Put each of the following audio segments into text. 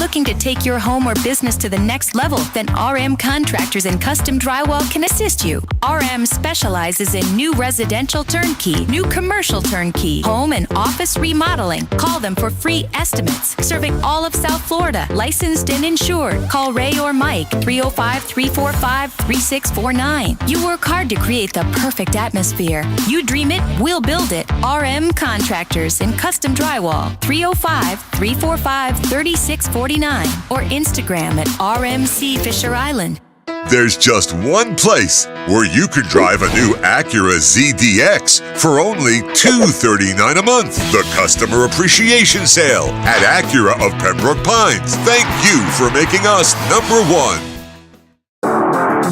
Looking to take your home or business to the next level? Then RM Contractors and Custom Drywall can assist you. RM specializes in new residential turnkey, new commercial turnkey, home and office remodeling. Call them for free estimates. Serving all of South Florida, licensed and insured. Call Ray or Mike, 305-345-3649. You work hard to create the perfect atmosphere. You dream it, we'll build it. RM Contractors and Custom Drywall, 305-345-3649 or Instagram at RMC Fisher Island. There's just one place where you could drive a new Acura ZDX for only $239 a month. The Customer Appreciation Sale at Acura of Pembroke Pines. Thank you for making us number one.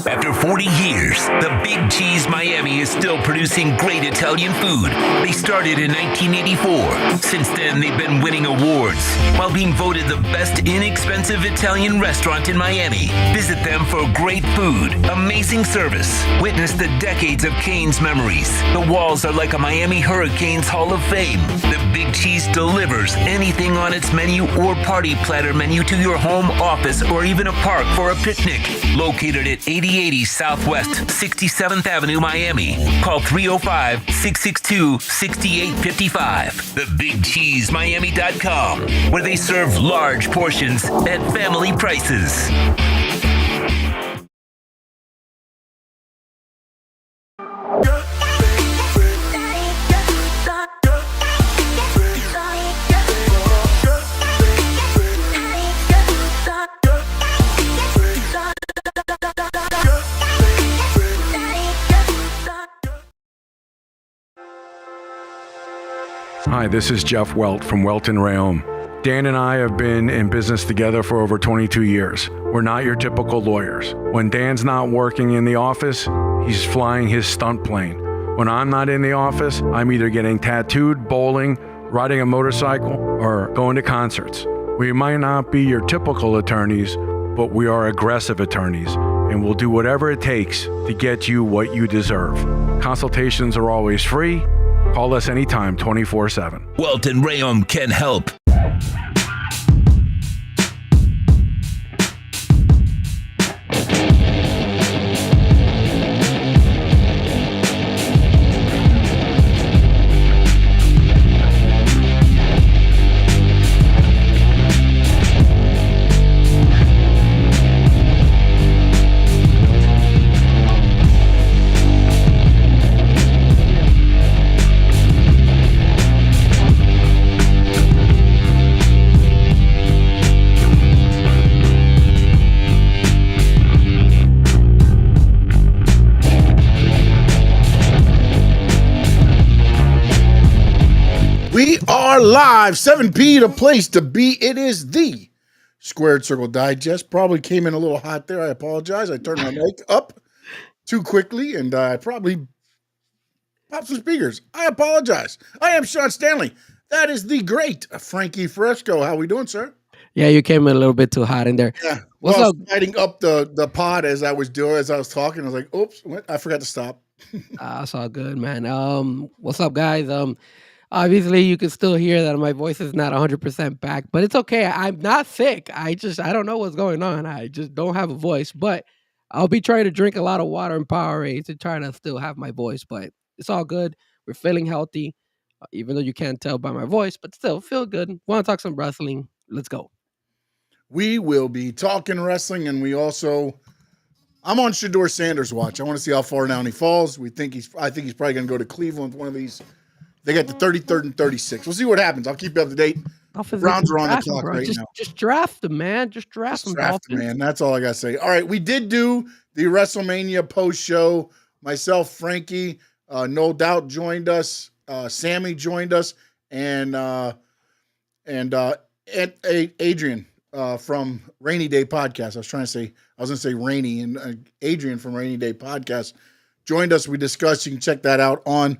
After 40 years, the Big Cheese Miami is still producing great Italian food. They started in 1984. Since then, they've been winning awards while being voted the best inexpensive Italian restaurant in Miami. Visit them for great food, amazing service. Witness the decades of Cane's memories. The walls are like a Miami Hurricanes Hall of Fame. The Big Cheese delivers anything on its menu or party platter menu to your home, office, or even a park for a picnic. Located at 8080 Southwest 67th Avenue, Miami. Call 305-662-6855. TheBigCheeseMiami.com, where they serve large portions at family prices. Hi, this is Jeff Welt from Welton Rayom. Dan and I have been in business together for over 22 years. We're not your typical lawyers. When Dan's not working in the office, he's flying his stunt plane. When I'm not in the office, I'm either getting tattooed, bowling, riding a motorcycle, or going to concerts. We might not be your typical attorneys, but we are aggressive attorneys, and we'll do whatever it takes to get you what you deserve. Consultations are always free. Call us anytime, 24/7. Welton Rayom can help. We are live, 7P, the place to be. It is the Squared Circle Digest. Probably came in a little hot there. I apologize. I turned my mic up too quickly, and I probably popped some speakers. I apologize. I am Sean Stanley. That is the great Frankie Fresco. How we doing, sir? Yeah, you came in a little bit too hot in there. Yeah. What's well, up? I was lighting up the pod as I was talking. I was like, oops, I forgot to stop. That's all good, man. What's up, guys? Obviously, you can still hear that my voice is not 100% back, but it's okay. I'm not sick. I don't know what's going on. I just don't have a voice, but I'll be trying to drink a lot of water and Powerade to try to still have my voice, but it's all good. We're feeling healthy, even though you can't tell by my voice, but still feel good. Want to talk some wrestling? Let's go. We will be talking wrestling, and I'm on Shedeur Sanders' watch. I want to see how far down he falls. I think he's probably going to go to Cleveland with one of these. They got the 33rd and 36th. We'll see what happens. I'll keep you up to date. Browns are on the clock right now. Just draft them, man. Just draft them, man. That's all I got to say. All right, we did do the WrestleMania post show. Myself, Frankie, No Doubt joined us. Sammy joined us, and Adrian from Rainy Day Podcast. I was going to say Rainy, and Adrian from Rainy Day Podcast joined us. We discussed. You can check that out on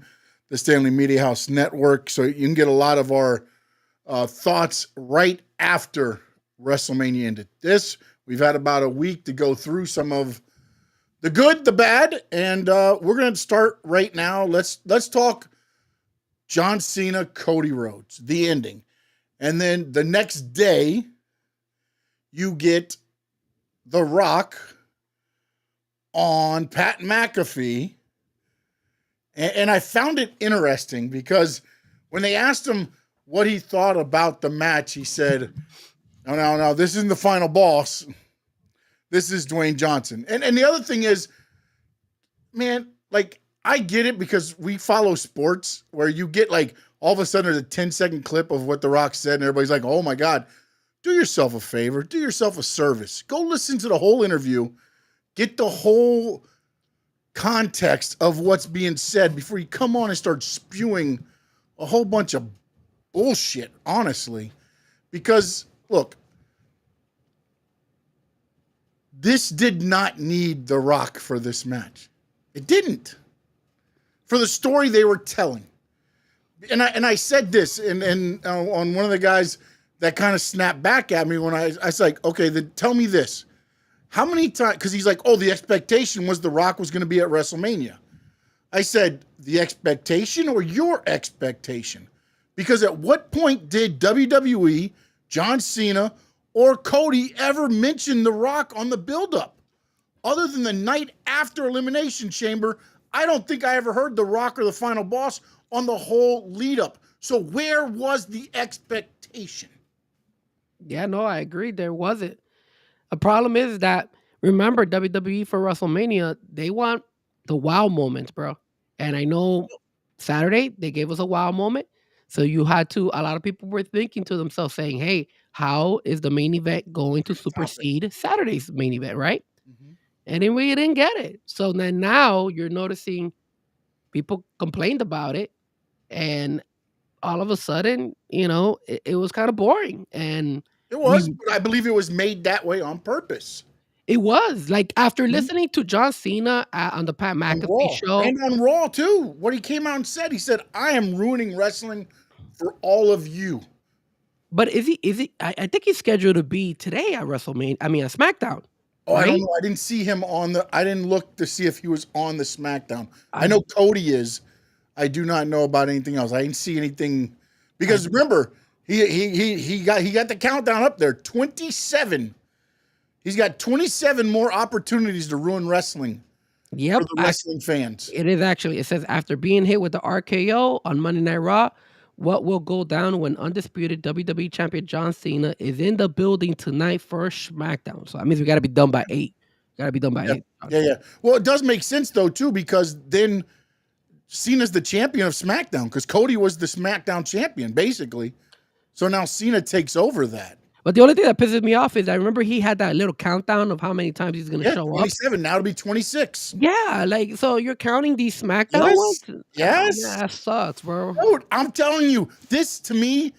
the Stanley Media House Network, so you can get a lot of our thoughts right after WrestleMania ended. We've had about a week to go through some of the good, the bad, and we're going to start right now. Let's talk John Cena, Cody Rhodes, the ending. And then the next day, you get The Rock on Pat McAfee. And I found it interesting because when they asked him what he thought about the match, he said, no, this isn't the final boss. This is Dwayne Johnson. And the other thing is, man, like, I get it because we follow sports where you get like all of a sudden there's a 10-second clip of what The Rock said and everybody's like, oh my God, do yourself a favor, do yourself a service. Go listen to the whole interview, get the whole context of what's being said before you come on and start spewing a whole bunch of bullshit, honestly. Because, look, this did not need The Rock for this match. It didn't. For the story they were telling. And I said this on one of the guys that kind of snapped back at me when I was like, okay, then tell me this. How many times, because he's like, oh, the expectation was The Rock was going to be at WrestleMania. I said, the expectation or your expectation? Because at what point did WWE, John Cena, or Cody ever mention The Rock on the build-up? Other than the night after Elimination Chamber, I don't think I ever heard The Rock or the Final Boss on the whole lead-up. So where was the expectation? Yeah, no, I agree. There wasn't. The problem is that, remember, WWE for WrestleMania, they want the wow moments, bro. And I know Saturday, they gave us a wow moment. So you had to, a lot of people were thinking to themselves saying, hey, how is the main event going to supersede Saturday's main event, right? Mm-hmm. And we didn't get it. So then now you're noticing people complained about it. And all of a sudden, it was kind of boring. And it was, but I believe it was made that way on purpose. It was. Like, after listening to John Cena on the Pat McAfee show. And on Raw, too. What he came out and said, he said, I am ruining wrestling for all of you. But is he? I think he's scheduled to be today at WrestleMania. I mean, at SmackDown. Oh, right? I don't know. I didn't see him I didn't look to see if he was on the SmackDown. I know Cody is. I do not know about anything else. I didn't see anything. Because remember, he got the countdown up there. 27. He's got 27 more opportunities to ruin wrestling for the wrestling fans. It is actually. It says, after being hit with the RKO on Monday Night Raw, what will go down when undisputed WWE Champion John Cena is in the building tonight for SmackDown? So that means we got to be done by 8. Got to be done by 8. Yeah. Well, it does make sense, though, too, because then Cena's the champion of SmackDown because Cody was the SmackDown champion, basically. So now Cena takes over that. But the only thing that pisses me off is I remember he had that little countdown of how many times he's going to show 27, up. 27, now to be 26. Yeah, like, so you're counting these SmackDown ones? Yes. Yeah, that sucks, bro. Dude, I'm telling you, this to me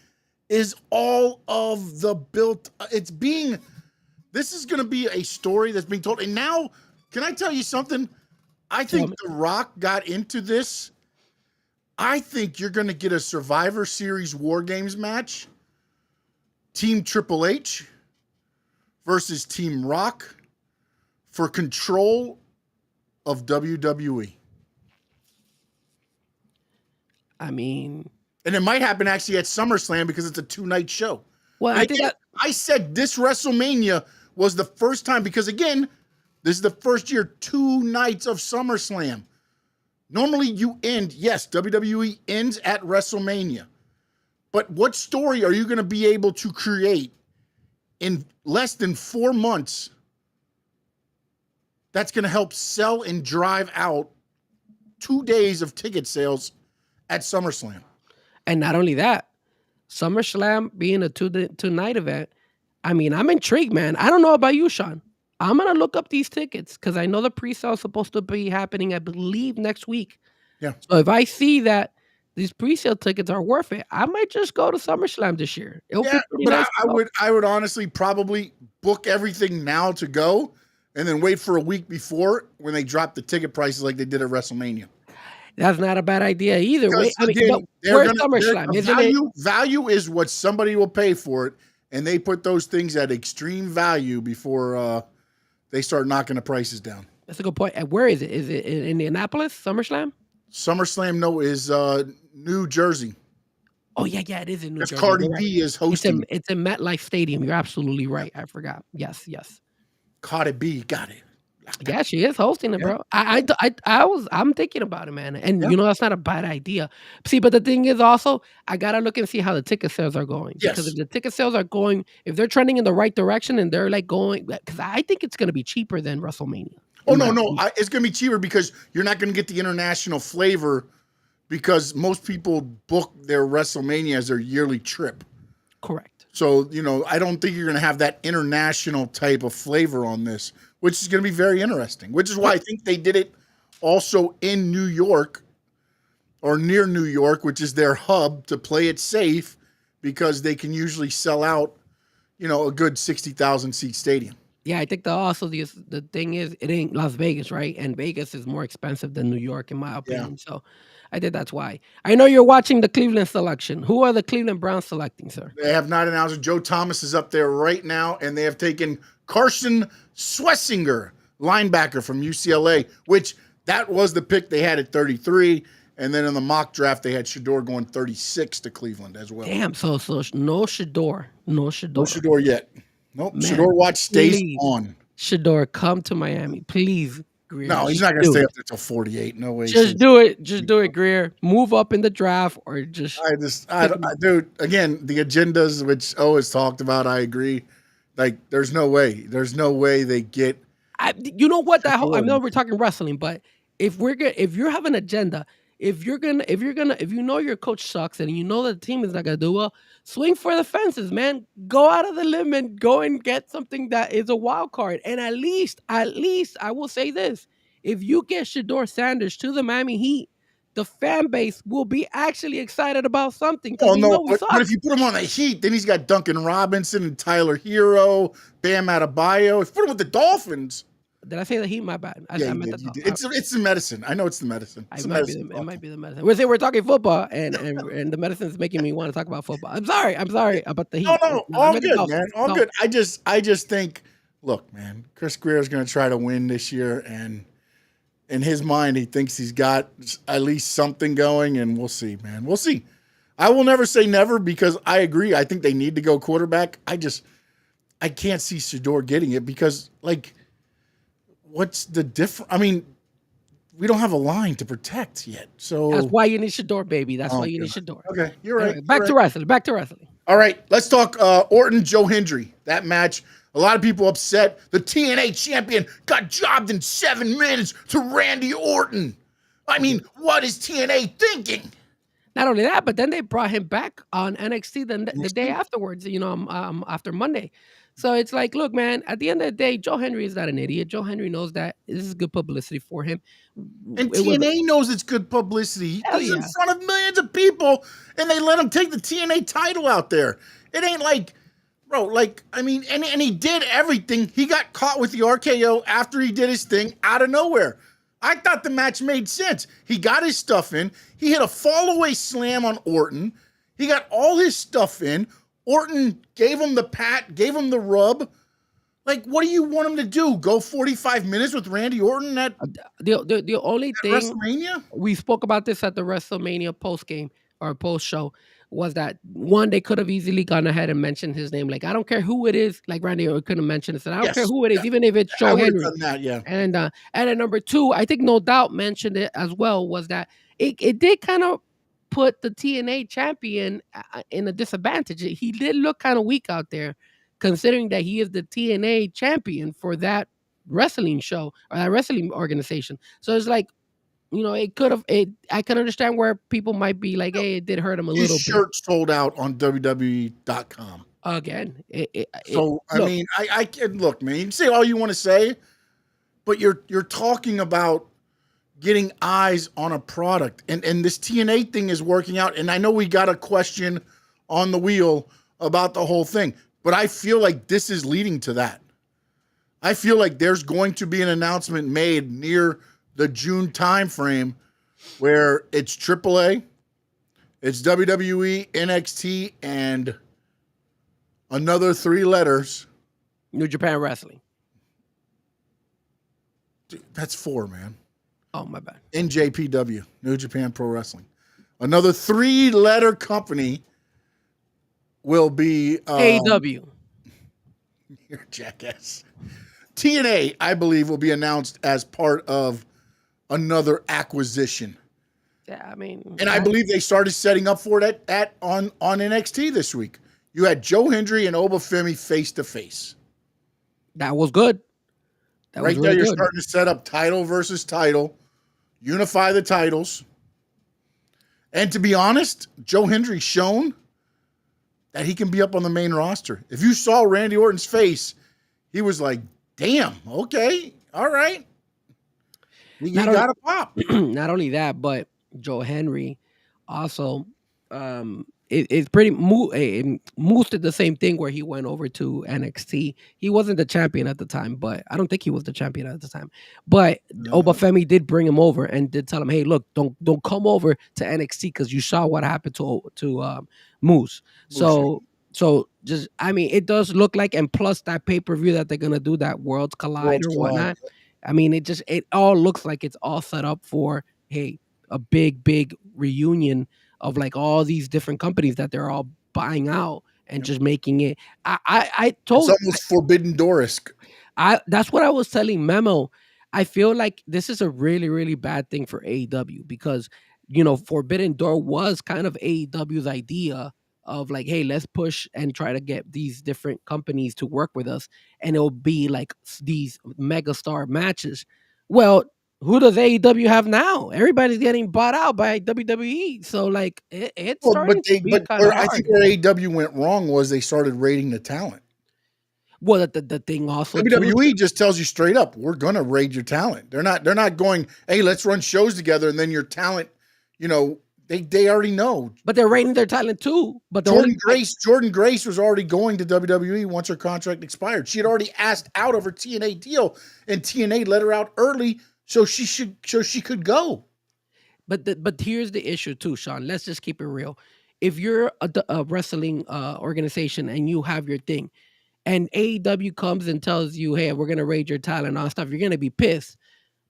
is all of the built. This is going to be a story that's being told. And now, can I tell you something? I think The Rock got into this. I think you're going to get a Survivor Series War Games match. Team Triple H versus Team Rock for control of WWE. I mean, and it might happen actually at SummerSlam because it's a 2-night show. Well, I said this WrestleMania was the first time because, again, this is the first year 2 nights of SummerSlam. Normally you end, yes, WWE ends at WrestleMania. But what story are you going to be able to create in less than 4 months that's going to help sell and drive out 2 days of ticket sales at SummerSlam? And not only that, SummerSlam being a 2-night event, I mean, I'm intrigued, man. I don't know about you, Sean. I'm going to look up these tickets because I know the pre-sale is supposed to be happening, I believe, next week. Yeah. So if I see that these pre-sale tickets are worth it, I might just go to SummerSlam this year. It'll be pretty nice. I would honestly probably book everything now to go and then wait for a week before when they drop the ticket prices like they did at WrestleMania. That's not a bad idea either. Where's SummerSlam? Value is what somebody will pay for it, and they put those things at extreme value before they start knocking the prices down. That's a good point. And where is it? Is it in Indianapolis, SummerSlam? SummerSlam, no, is New Jersey. Oh yeah, it is in New Because Jersey. Cardi You're right. B is hosting. It's in MetLife Stadium. You're absolutely right. I forgot. Yes. Cardi B got it. Yeah, she is hosting it, Yeah. bro. I'm thinking about it, man. And Yeah. that's not a bad idea. See, but the thing is also, I gotta look and see how the ticket sales are going. Because Yes. if the ticket sales are going, if they're trending in the right direction and they're like going, because I think it's gonna be cheaper than WrestleMania. Oh in my no, opinion. it's gonna be cheaper because you're not gonna get the international flavor because most people book their WrestleMania as their yearly trip. Correct. So, I don't think you're going to have that international type of flavor on this, which is going to be very interesting, which is why I think they did it also in New York or near New York, which is their hub to play it safe because they can usually sell out, a good 60,000 seat stadium. Yeah, I think the thing is it ain't Las Vegas, right? And Vegas is more expensive than New York, in my opinion. So I think that's why. I know you're watching the Cleveland selection. Who are the Cleveland Browns selecting, sir? They have not announced it. Joe Thomas is up there right now, and they have taken Carson Swessinger, linebacker from UCLA, which that was the pick they had at 33. And then in the mock draft, they had Shador going 36 to Cleveland as well. Damn, so no Shador. No Shador. No Shador yet. Nope. Man, Shador watch stays please. on. Shador, come to Miami, please. Greer. No, he's not going to stay up there till 48. No way. Just do it. Just do it, Greer. Move up in the draft or just. Dude, again, the agendas, which is talked about, I agree. Like, there's no way. There's no way they get. You know what? I know we're talking wrestling, but if you have an agenda, if you know your coach sucks and you know the team is not gonna do well, swing for the fences, man. Go out of the limb and go and get something that is a wild card. And at least I will say this: if you get Shador Sanders to the Miami Heat, the fan base will be actually excited about something. Oh no! But if you put him on the Heat, then he's got Duncan Robinson and Tyler Hero, Bam Adebayo. If you put him with the Dolphins. Did I say the Heat? My bad. I meant the Dolphins. It's the medicine. I know it's the medicine. It might be the medicine. We're talking football, and the medicine is making me want to talk about football. I'm sorry about the Heat. No, all good, man. All good. I just think, look, man, Chris Greer is going to try to win this year, and in his mind, he thinks he's got at least something going, and we'll see, man. We'll see. I will never say never because I agree. I think they need to go quarterback. I can't see Shador getting it because, like, what's the difference? I mean, we don't have a line to protect yet. So that's why you need Shador, baby. That's why you need Shador. Okay, you're right. Back to wrestling. All right, let's talk Orton, Joe Hendry. That match, a lot of people upset. The TNA champion got jobbed in 7 minutes to Randy Orton. I mean, what is TNA thinking? Not only that, but then they brought him back on NXT the day afterwards, after Monday. So it's like, look, man, at the end of the day, Joe Hendry is not an idiot. Joe Hendry knows that this is good publicity for him. And TNA knows it's good publicity. He's in front of millions of people, and they let him take the TNA title out there. It ain't like, bro, and he did everything. He got caught with the RKO after he did his thing out of nowhere. I thought the match made sense. He got his stuff in. He hit a fall-away slam on Orton. He got all his stuff in. Orton gave him the pat, gave him the rub. Like, what do you want him to do? Go 45 minutes with Randy Orton at the only thing WrestleMania? We spoke about this at the WrestleMania post game or post show was that one, they could have easily gone ahead and mentioned his name. Like, I don't care who it is. Like Randy Orton could have mentioned it. I don't care who it is, even if it's Joe Hendry. Done that, yeah. And then number two, I think No Doubt mentioned it as well, was that it did kind of put the TNA champion in a disadvantage. He did look kind of weak out there, considering that he is the TNA champion for that wrestling show or that wrestling organization. So it's like, it could have. I can understand where people might be like, "Hey, it did hurt him a little bit." His shirt sold out on WWE.com again. I can look, man. You can say all you want to say, but you're talking about getting eyes on a product, and this TNA thing is working out. And I know we got a question on the wheel about the whole thing, but I feel like this is leading to that. I feel like there's going to be an announcement made near the June timeframe where it's AAA, it's WWE, NXT, and another 3 letters. New Japan Wrestling. Dude, that's 4, man. Oh, my bad. NJPW, New Japan Pro Wrestling. Another 3-letter company will be AEW. You're a jackass. TNA, I believe, will be announced as part of another acquisition. Yeah, I mean, And I believe they started setting up for it on NXT this week. You had Joe Hendry and Obafemi face to face. that was good. That was Right there, really you're good. starting to set up title versus title, unify the titles. And to be honest, Joe Hendry's shown that he can be up on the main roster. If you saw Randy Orton's face, he was like, damn, okay, all right. He got a pop. Not only that, but Joe Henry also it's pretty Moose did the same thing where he went over to NXT. He wasn't the champion at the time, but I don't think he was the champion at the time. But Obafemi did bring him over and did tell him, "Hey, look, don't come over to NXT because you saw what happened to Moose." So just I mean, it does look like, and plus that pay-per-view that they're gonna do, that Worlds Collide or whatnot. I mean, it all looks like it's all set up for, hey, a big reunion of like all these different companies that they're all buying out and just making it. I told It's almost Forbidden Door-esque. that's what I was telling Memo. I feel like this is a really bad thing for AEW because Forbidden Door was kind of AEW's idea of like, hey, let's push and try to get these different companies to work with us, and it'll be like these megastar matches. Well, who does AEW have now? Everybody's getting bought out by WWE, so like it's starting to be kind of hard. I think where AEW went wrong was they started rating the talent. Well, the thing also WWE just tells you straight up, we're gonna rate your talent. They're not going, hey, let's run shows together, and then your talent, they already know. But they're rating their talent too. But Jordan Grace was already going to WWE once her contract expired. She had already asked out of her TNA deal, and TNA let her out early so she could go. But here's the issue too, Sean. Let's just keep it real. If you're a wrestling organization and you have your thing, and AEW comes and tells you, hey, we're gonna rate your talent and all stuff, you're gonna be pissed.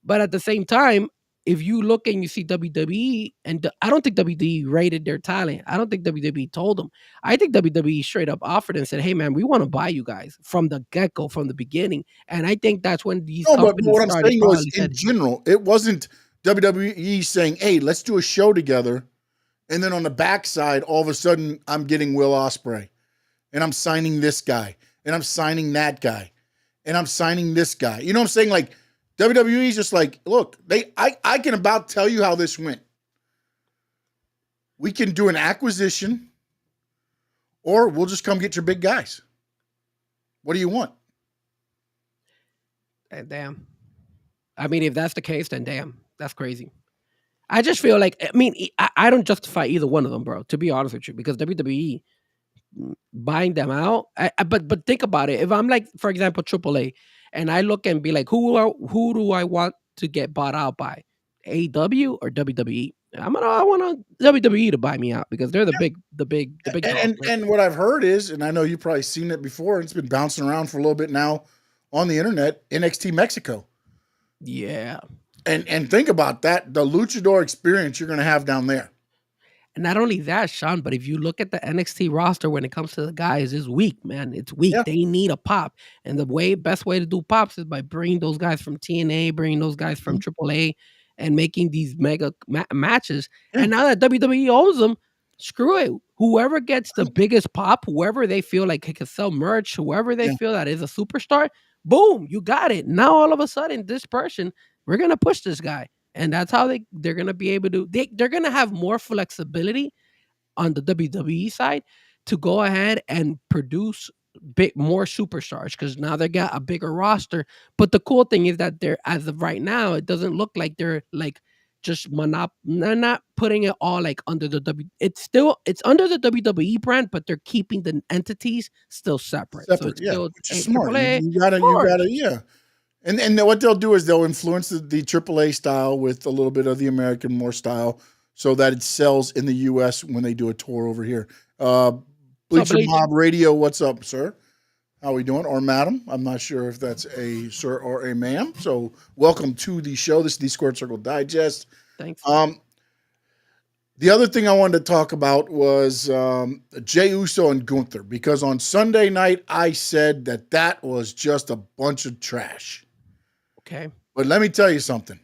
But at the same time, if you look and you see WWE, and I don't think WWE rated their talent. I don't think WWE told them. I think WWE straight up offered and said, "Hey, man, we want to buy you guys from the get-go, from the beginning." And I think that's when these companies what I'm started. saying was, in general, it wasn't WWE saying, "Hey, let's do a show together," and then on the backside, all of a sudden, I'm getting Will Ospreay, and I'm signing this guy, and I'm signing that guy, and I'm signing this guy. You know what I'm saying? Like, WWE is just like, look, I can about tell you how this went. We can do an acquisition, or we'll just come get your big guys. What do you want? Damn. I mean, if that's the case, then damn, that's crazy. I just feel like, I mean, I don't justify either one of them, bro, to be honest with you, because WWE buying them out. But think about it. If I'm like, for example, AAA, and I look and be like, who do I want to get bought out by? AEW or WWE? I want WWE to buy me out because they're the big dogs, right? And what I've heard is, and I know you've probably seen it before, it's been bouncing around for a little bit now on the internet, NXT Mexico. Yeah. And think about that, the luchador experience you're going to have down there. And not only that, Sean, but if you look at the NXT roster when it comes to the guys, it's weak, man. It's weak. Yeah. They need a pop. And the best way to do pops is by bringing those guys from TNA, bringing those guys from AAA, and making these mega matches. Yeah. And now that WWE owns them, screw it. Whoever gets the biggest pop, whoever they feel like can sell merch, whoever they feel that is a superstar, boom, you got it. Now all of a sudden, this person, we're going to push this guy. And that's how they're going to be able to, they're going to have more flexibility on the WWE side to go ahead and produce more superstars because now they got a bigger roster. But the cool thing is that they're, as of right now, it doesn't look like they're like just they're not putting it all like under the it's under the WWE brand, but they're keeping the entities still separate. So it's still which is smart. You gotta, yeah. And what they'll do is they'll influence the AAA style with a little bit of the American more style so that it sells in the U.S. when they do a tour over here. Bleacher Mob Radio, what's up, sir? How we doing? Or madam? I'm not sure if that's a sir or a ma'am. So welcome to the show. This is the Squared Circle Digest. Thanks. The other thing I wanted to talk about was Jey Uso and Gunther, because on Sunday night I said that was just a bunch of trash. Okay. But let me tell you something.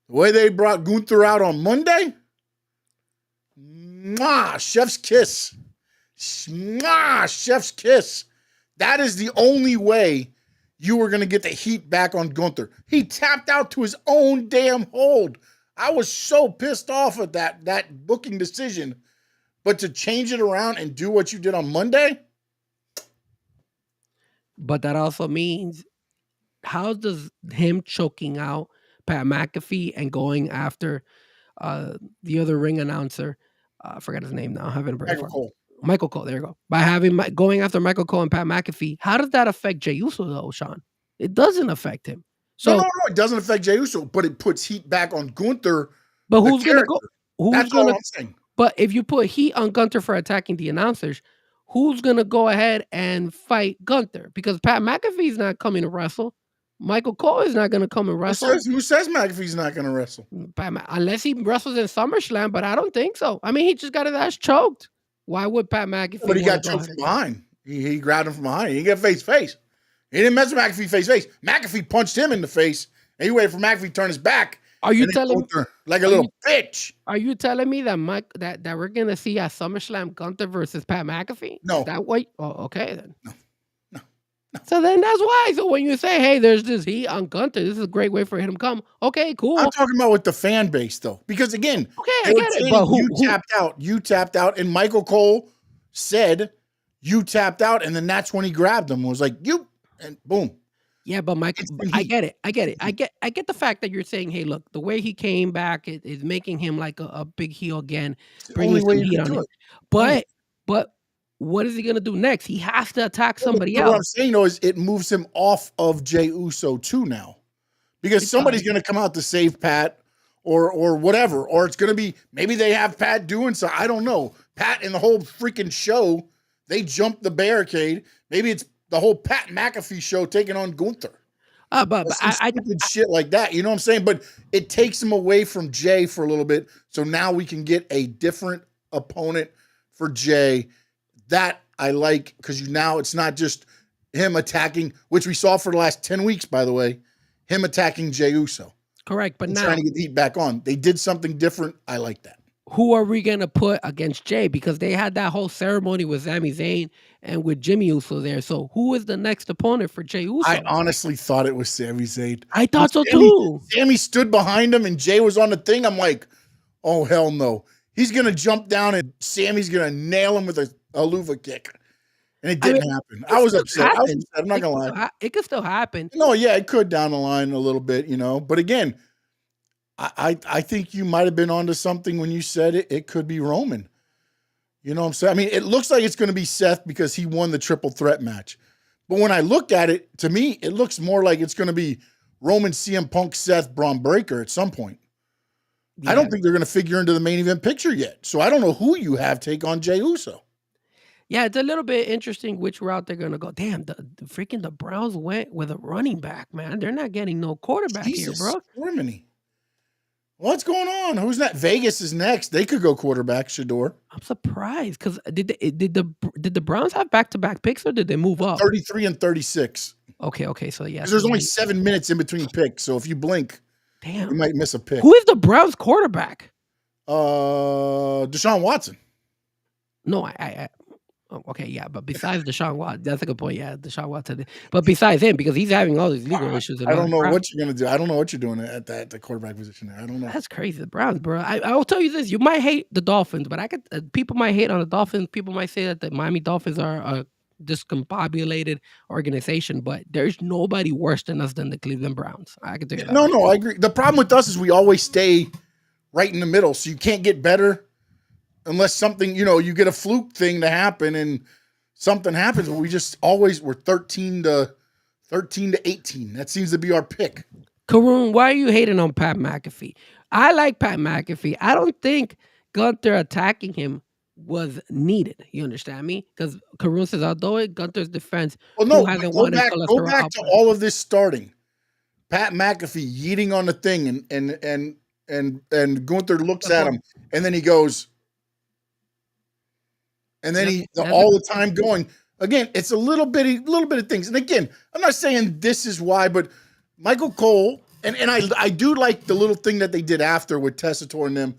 The way they brought Gunther out on Monday, chef's kiss. Chef's kiss. That is the only way you were going to get the heat back on Gunther. He tapped out to his own damn hold. I was so pissed off at that booking decision. But to change it around and do what you did on Monday? But that also means, how does him choking out Pat McAfee and going after the other ring announcer, I forgot his name now, I haven't Michael Cole. Michael Cole, there you go. By going after Michael Cole and Pat McAfee, how does that affect Jey Uso though, Sean? It doesn't affect him. So No, it doesn't affect Jey Uso, but it puts heat back on Gunther. But who's gonna go? That's all I'm saying. But if you put heat on Gunther for attacking the announcers, who's gonna go ahead and fight Gunther? Because Pat McAfee's not coming to wrestle. Michael Cole is not gonna come and wrestle. Who says McAfee's not gonna wrestle? Unless he wrestles in SummerSlam, but I don't think so. I mean, he just got his ass choked. Why would Pat McAfee? But he got choked from behind. He grabbed him from behind. He didn't get face. He didn't mess with McAfee face. McAfee punched him in the face, and he waited for McAfee to turn his back. Are you telling me, like a little bitch? Are you telling me that that we're gonna see at SummerSlam Gunther versus Pat McAfee? No. That way? Oh, okay then. No. So then that's why. So when you say, hey, there's this heat on Gunther, this is a great way for him to come. Okay, cool. I'm talking about with the fan base though, because again, okay, I get it. But who tapped out? You tapped out, and Michael Cole said you tapped out, and then that's when he grabbed him and was like, you, and boom. Yeah, but Mike, I get it. I get the fact that you're saying, hey, look, the way he came back is making him like a big heel again, bringing some heat on him. But what is he gonna do next? He has to attack somebody else. What I'm saying though is it moves him off of Jey Uso too now, because somebody's gonna come out to save Pat or whatever, or it's gonna be maybe they have Pat doing so. I don't know. Pat in the whole freaking show, they jumped the barricade. Maybe it's the whole Pat McAfee show taking on Gunther. But I stupid shit like that. You know what I'm saying? But it takes him away from Jey for a little bit. So now we can get a different opponent for Jey. That I like, because now it's not just him attacking, which we saw for the last 10 weeks, by the way, him attacking Jey Uso. Correct. But now trying to get the heat back on. They did something different. I like that. Who are we going to put against Jey? Because they had that whole ceremony with Sami Zayn and with Jimmy Uso there. So who is the next opponent for Jey Uso? I honestly thought it was Sami Zayn. I thought so too. Sami stood behind him and Jey was on the thing. I'm like, oh, hell no. He's going to jump down and Sami's going to nail him with a Luva kick. And it didn't happen. I was upset. I'm not going to lie. It could still happen. No, yeah, it could down the line a little bit, you know. But again, I think you might have been onto something when you said it could be Roman. You know what I'm saying? I mean, it looks like it's going to be Seth because he won the triple threat match. But when I look at it, to me, it looks more like it's going to be Roman, CM Punk, Seth, Braun Breaker at some point. Yeah. I don't think they're going to figure into the main event picture yet. So I don't know who you have take on Jey Uso. Yeah, it's a little bit interesting which route they're going to go. Damn, the Browns went with a running back, man. They're not getting no quarterback here, bro. Germany. What's going on? Who's that? Vegas is next. They could go quarterback, Shador. I'm surprised because did the Browns have back-to-back picks or did they move up? 33 and 36. Okay, so yeah. There's only 7 minutes in between picks, so if you blink, damn, you might miss a pick. Who is the Browns quarterback? Deshaun Watson. No, okay, yeah, but besides Deshaun Watson, that's a good point. Yeah, Deshaun Watson. But besides him, because he's having all these legal issues. I don't know what you're gonna do. I don't know what you're doing at the quarterback position there. I don't know. That's crazy. The Browns, bro. I will tell you this: you might hate the Dolphins, but people might hate on the Dolphins. People might say that the Miami Dolphins are a discombobulated organization, but there's nobody worse than us than the Cleveland Browns. I can tell you that. No, I agree. The problem with us is we always stay right in the middle, so you can't get better. Unless something, you get a fluke thing to happen and something happens, but we're 13 to 18. That seems to be our pick. Karoon, why are you hating on Pat McAfee? I like Pat McAfee. I don't think Gunther attacking him was needed. You understand me? Because Karoon says, although Gunther's defense, well, no, go back to all of this starting. Pat McAfee yeeting on the thing and and Gunther looks at him, and then he goes, and then all the time going again. It's a little bit of things, and again, I'm not saying this is why, but Michael Cole and I do like the little thing that they did after with Tessitore and them.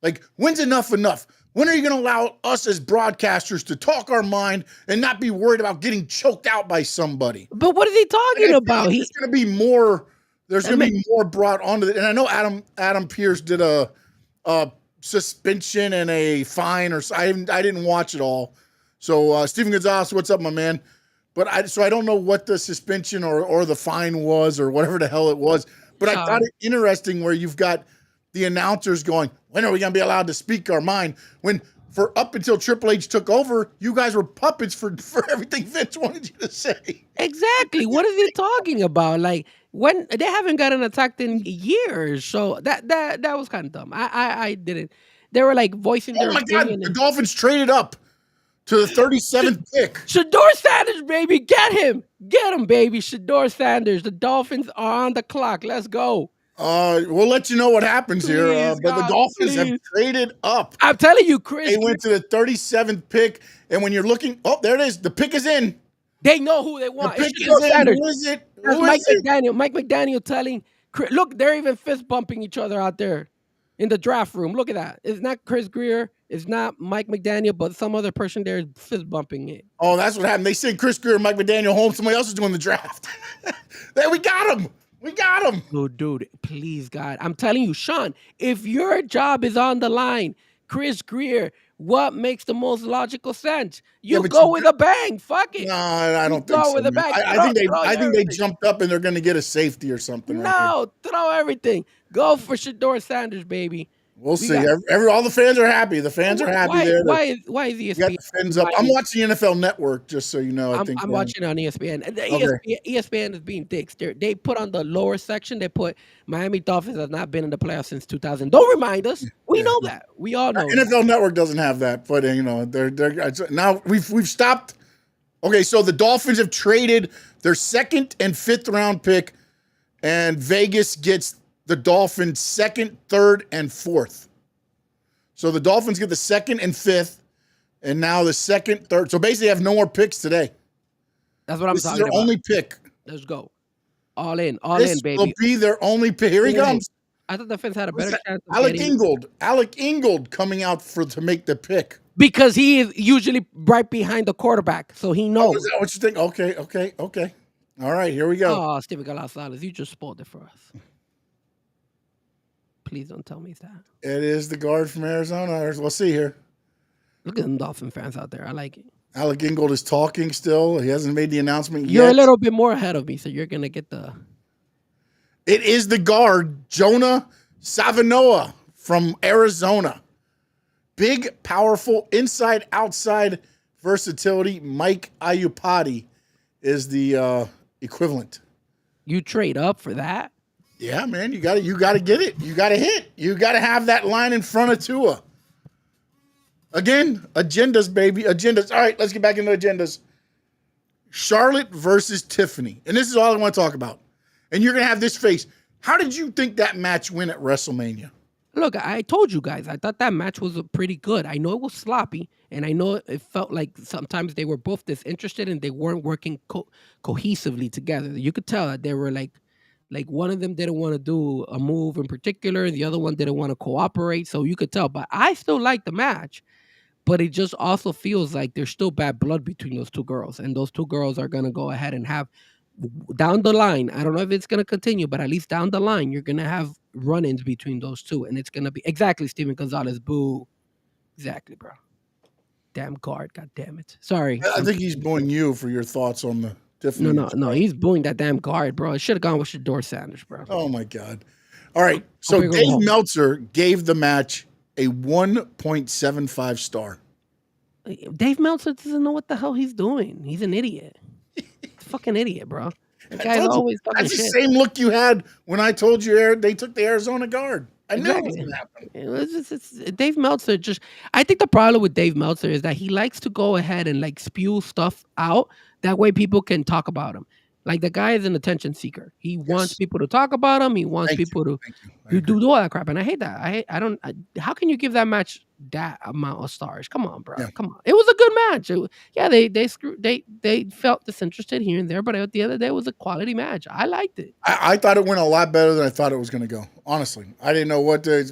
Like, when's enough? When are you going to allow us as broadcasters to talk our mind and not be worried about getting choked out by somebody? But what is he talking about? There's going to be more. There's going to be more brought onto it. And I know Adam Pearce did a suspension and a fine, or I didn't watch it all. So Steven Gonzalez, what's up, my man? But I don't know what the suspension or the fine was or whatever the hell it was. But I thought it interesting where you've got the announcers going, when are we going to be allowed to speak our mind? When for up until Triple H took over, you guys were puppets for everything Vince wanted you to say. Exactly. What is he talking about? Like, when they haven't gotten attacked in years, so that was kind of dumb. I didn't. They were like voicing their opinion. God, the Dolphins traded up to the 37th pick. Shador Sanders, baby, get him, baby. Shador Sanders. The Dolphins are on the clock. Let's go. We'll let you know what happens here. But the Dolphins have traded up. I'm telling you, Chris. They went to the 37th pick, and when you're looking, there it is. The pick is in. They know who they want. The pick is in. Who is it? That's Mike McDaniel. Mike McDaniel telling Chris, look, they're even fist bumping each other out there in the draft room. Look at that. It's not Chris Greer. It's not Mike McDaniel, but some other person there is fist bumping it. Oh, that's what happened. They sent Chris Greer and Mike McDaniel home. Somebody else is doing the draft. There, we got him. We got him. Oh, dude, please, God. I'm telling you, Sean, if your job is on the line, Chris Greer, what makes the most logical sense? You go with a bang. Fuck it. No, I don't think so. Go with a bang. I think they jumped up and they're going to get a safety or something. No, throw everything. Go for Shador Sanders, baby. We'll see. All the fans are happy. The fans are happy there. Why is ESPN? Got the fins up. I'm watching NFL Network, just so you know. I'm watching on ESPN. ESPN is being dicks. They put on the lower section. They put Miami Dolphins has not been in the playoffs since 2000. Don't remind us. We know that. We all know. NFL Network doesn't have that, but they're now we've stopped. Okay, so the Dolphins have traded their 2nd and 5th round pick, and Vegas gets the Dolphins 2nd, 3rd, and 4th. So the Dolphins get the 2nd and 5th, and now the 2nd, 3rd. So basically, they have no more picks today. That's what I'm talking about. This is their only pick. Let's go. All in, this baby. Will be their only pick. Here he comes. I thought the Fins had a better chance. Alec Ingold coming out to make the pick. Because he is usually right behind the quarterback, so he knows. Oh, is that what you think? Okay. All right, here we go. Oh, Steven Gonzalez, you just spoiled it for us. Please don't tell me that. It is the guard from Arizona. We'll see here. Look at them Dolphin fans out there. I like it. Alec Ingold is talking still. He hasn't made the announcement yet. You're a little bit more ahead of me, so you're going to get the... It is the guard, Jonah Savinoa from Arizona. Big, powerful, inside-outside versatility. Mike Iupati is the equivalent. You trade up for that? Yeah, man, you got to get it. You got to hit. You got to have that line in front of Tua. Again, agendas, baby, agendas. All right, let's get back into agendas. Charlotte versus Tiffany, and this is all I want to talk about. And you're gonna have this face. How did you think that match went at WrestleMania? Look, I told you guys, I thought that match was pretty good. I know it was sloppy, and I know it felt like sometimes they were both disinterested and they weren't working cohesively together. You could tell that they were like one of them didn't want to do a move in particular, and the other one didn't want to cooperate. So you could tell. But I still like the match. But it just also feels like there's still bad blood between those two girls. And those two girls are going to go ahead and have, down the line, I don't know if it's going to continue, but at least down the line, you're going to have run-ins between those two. And it's going to be, exactly, Steven Gonzalez, boo. Exactly, bro. Damn guard, god damn it. Sorry. I think he's booing you for your thoughts on the Tiffany. No, he's booing that damn guard, bro. It should have gone with Shador Sanders, bro. Oh, my God. All right, so Dave Meltzer gave the match a 1.75 star. Dave Meltzer doesn't know what the hell he's doing. He's an idiot. He's a fucking idiot, bro. The guy's always fucking That's shit. the same look you had when I told you they took the Arizona guard. I knew it was going to happen. It's Dave Meltzer I think the problem with Dave Meltzer is that he likes to go ahead and spew stuff out. That way people can talk about him. Dave Meltzer is a guy that always talking shit. It's like, dude, I know what you're doing. I know what you're doing. It's like, dude, you're an idiot. He's an idiot, bro. He's a fucking idiot. I think the problem with Dave Meltzer is that he likes to go ahead and spew stuff out. That way people can talk about him. Like, the guy is an attention seeker. He wants people to talk about him. He wants Thank you. people to Thank you. I do agree. all that crap, and I hate that. How can you give that match that amount of stars? Come on, bro. Yeah. Come on. It was a good match. They felt disinterested here and there, but at the end of the day, it was a quality match. I liked it. I thought it went a lot better than I thought it was going to go. Honestly, I didn't know what to.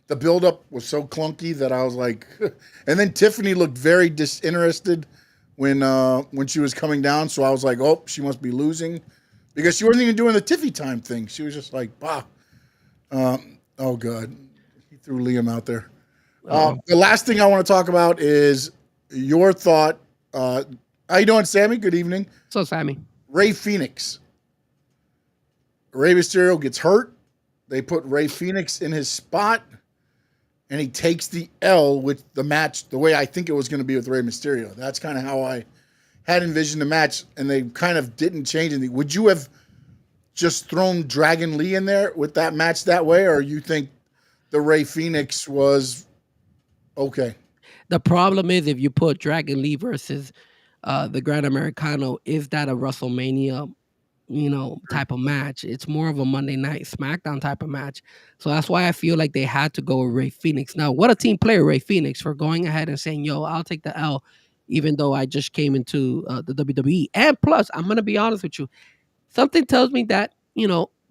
The buildup was so clunky that I was like, and then Tiffany looked very disinterested when she was coming down. So I was like, oh, she must be losing, because she wasn't even doing the Tiffy time thing. She was just like, bah. Oh god, he threw Liam out there. The last thing I want to talk about is your thought. How you doing, Sammy? Good evening. So, Sammy. Ray Phoenix. Rey Mysterio gets hurt. They put Ray Phoenix in his spot, and he takes the L with the match the way I think it was going to be with Rey Mysterio. That's kind of how I had envisioned the match, and they kind of didn't change anything. Would you have just thrown Dragon Lee in there with that match that way, or you think the Ray Phoenix was okay? The problem is, if you put Dragon Lee versus the Grand Americano, is that a WrestleMania, type of match? It's more of a Monday Night SmackDown type of match. So that's why I feel like they had to go with Ray Phoenix. Now, what a team player, Ray Phoenix, for going ahead and saying, yo, I'll take the L, even though I just came into the WWE. And plus, I'm going to be honest with you, something tells me that,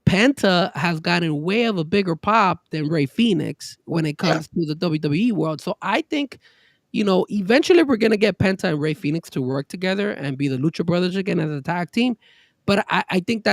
Penta has gotten way of a bigger pop than Ray Phoenix when it comes to the WWE world. So I think, eventually we're going to get Penta and Ray Phoenix to work together and be the Lucha Brothers again as a tag team. But I think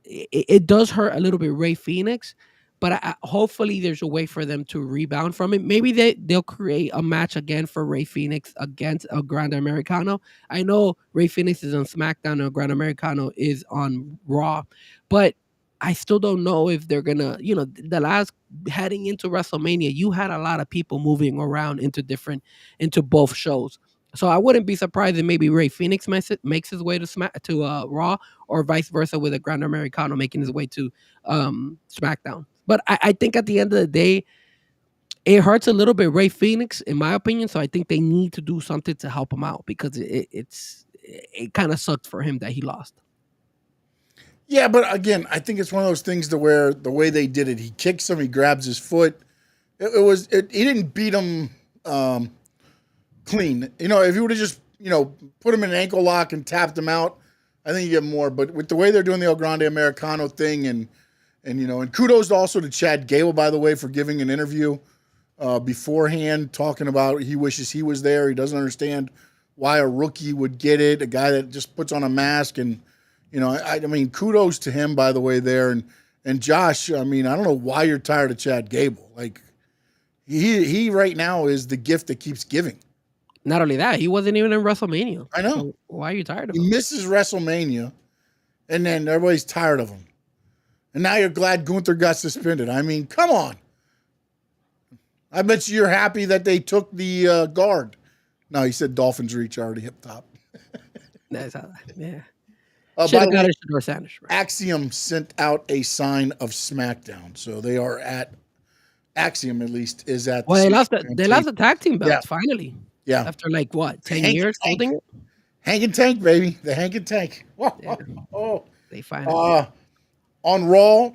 it does hurt a little bit Ray Phoenix, but hopefully there's a way for them to rebound from it. Maybe they'll create a match again for Ray Phoenix against a Grand Americano. I know Ray Phoenix is on SmackDown and Grand Americano is on Raw, but I still don't know if they're gonna, the last heading into WrestleMania, you had a lot of people moving around into both shows. So I wouldn't be surprised if maybe Ray Phoenix makes his way to Raw, or vice versa, with a Grand Americano making his way to SmackDown. But I think at the end of the day, it hurts a little bit Ray Phoenix, in my opinion. So I think they need to do something to help him out, because it kind of sucked for him that he lost. Yeah, but again, I think it's one of those things to where the way they did it, he kicks him, he grabs his foot. He didn't beat him clean. If you would have just, put him in an ankle lock and tapped him out, I think you get more. But with the way they're doing the El Grande Americano thing, and kudos also to Chad Gable, by the way, for giving an interview beforehand, talking about he wishes he was there. He doesn't understand why a rookie would get it, a guy that just puts on a mask. And, I mean, kudos to him, by the way, there. And Josh, I mean, I don't know why you're tired of Chad Gable. Like, he right now is the gift that keeps giving. Not only that, he wasn't even in WrestleMania. I know. So why are you tired of him? He misses WrestleMania, and then everybody's tired of him. And now you're glad Gunther got suspended. I mean, come on. I bet you're happy that they took the guard. No, he said Dolphins reach already up top. That's how, yeah. Should have got Shador Sanders. Right? Axiom sent out a sign of SmackDown, so they are at Axiom. At least is at. Well, they lost the tag team belts finally. Yeah. After 10 years holding it. Hank and Tank, baby. The Hank and Tank. Oh. They finally. On Raw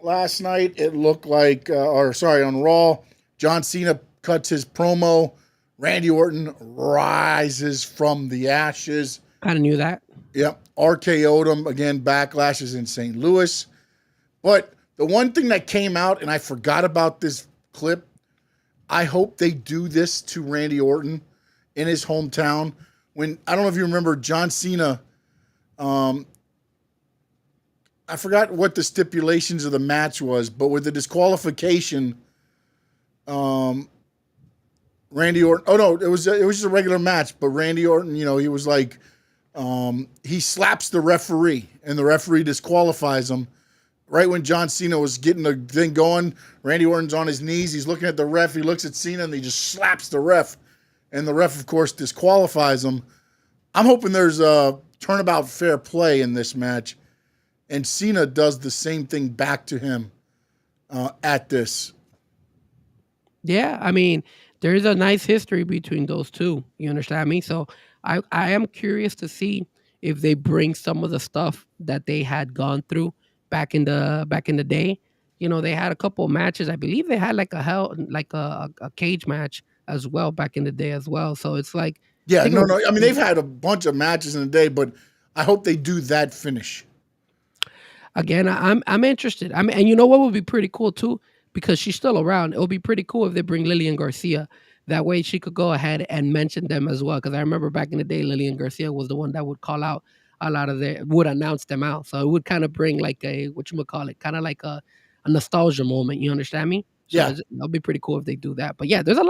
last night, it looked like, on Raw, John Cena cuts his promo. Randy Orton rises from the ashes. Kind of knew that. Yep. RKO'd him. Again, Backlash is in St. Louis. But the one thing that came out, and I forgot about this clip, I hope they do this to Randy Orton in his hometown. I don't know if you remember John Cena, I forgot what the stipulations of the match was, but with the disqualification, Randy Orton, it was just a regular match, but Randy Orton, he was like, he slaps the referee, and the referee disqualifies him. Right when John Cena was getting the thing going, Randy Orton's on his knees. He's looking at the ref. He looks at Cena, and he just slaps the ref. And the ref, of course, disqualifies him. I'm hoping there's a turnabout fair play in this match. And Cena does the same thing back to him at this. Yeah, I mean, there's a nice history between those two. You understand me? So I am curious to see if they bring some of the stuff that they had gone through back in the day. They had a couple of matches. I believe they had like a cage match as well back in the day as well. So it's like, I Yeah, think it no, would no. be I mean, cool. they've had a bunch of matches in the day, but I hope they do that finish. Again, I'm interested. And you know what would be pretty cool too, because she's still around. It would be pretty cool if they bring Lillian Garcia. That way, she could go ahead and mention them as well. Because I remember back in the day, Lillian Garcia was the one that would call out a lot of would announce them out. So it would kind of bring like a whatchamacallit, kind of like a nostalgia moment. You understand me? So Yeah. it'll be pretty cool if they do that. But yeah, there's a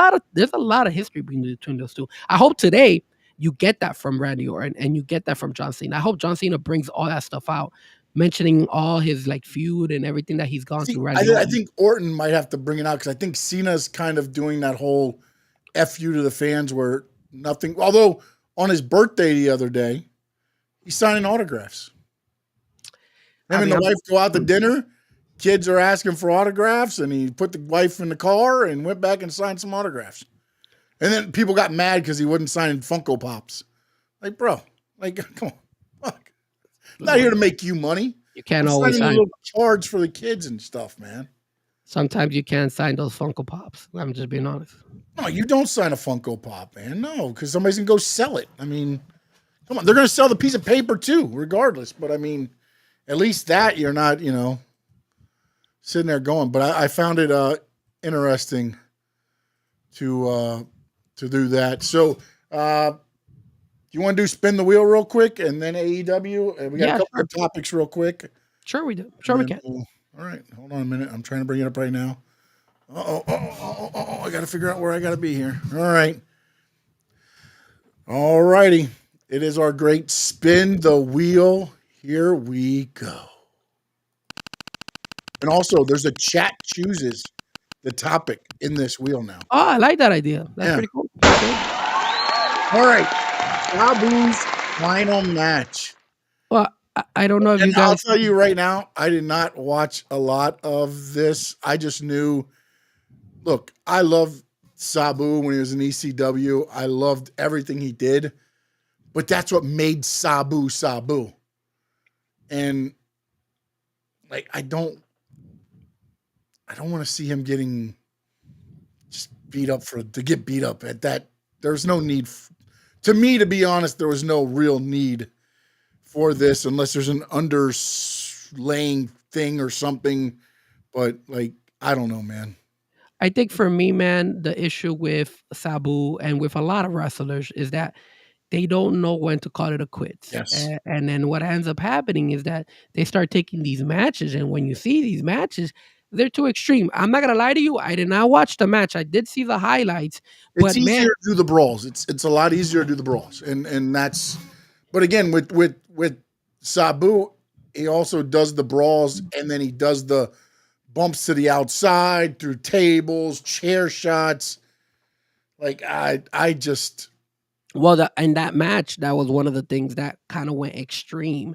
lot of history between those two. I hope today you get that from Randy Orton and you get that from John Cena. I hope John Cena brings all that stuff out, mentioning all his like feud and everything that he's gone See, through. I, Randy thi- I Orton. think Orton might have to bring it out because I think Cena's kind of doing that whole F you to the fans where nothing. Although on his birthday the other day, he's signing autographs. Him I and mean, the wife go out to I'm- dinner. Kids are asking for autographs, and he put the wife in the car and went back and signed some autographs. And then people got mad because he wasn't signing Funko Pops. Like, bro, like, come on, fuck. I'm not here to make you money. you can't I'm always signing a sign. little cards for the kids and stuff, man. Sometimes you can't sign those Funko Pops. I'm just being honest. No, you don't sign a Funko Pop, man. No, because somebody's gonna go sell it. I mean, come on, they're gonna sell the piece of paper too, regardless. But I mean, at least that you're not, sitting there going. But I found it interesting to do that. So, you want to do spin the wheel real quick, and then AEW? And we got Yeah, a couple sure. of topics real quick. Sure we do. Sure we And can. then all right, hold on a minute. I'm trying to bring it up right now. I got to figure out where I got to be here. All right. All righty. It is our great spin the wheel. Here we go. And also, there's a chat chooses the topic in this wheel now. Oh, I like that idea. That's Yeah. pretty cool. Okay. All right. Sabu's final match. Well, I don't know if you And I'll guys. tell you right now, I did not watch a lot of this. I just knew. Look, I loved Sabu when he was in ECW. I loved everything he did, but that's what made Sabu Sabu. And like, I don't want to see him getting just beat up to get beat up at that. There's no need. To me, to be honest, there was no real need for this unless there's an underlaying thing or something. But like, I don't know, man. I think for me, man, the issue with Sabu and with a lot of wrestlers is that they don't know when to call it a quits. Yes. And then what ends up happening is that they start taking these matches, and when you see these matches, they're too extreme. I'm not gonna lie to you. I did not watch the match. I did see the highlights, It's but man, easier to do the brawls. It's a lot easier to do the brawls, and that's. But again, with Sabu, he also does the brawls, and then he does the bumps to the outside through tables, chair shots. Like I just well, in that match, that was one of the things that kind of went extreme.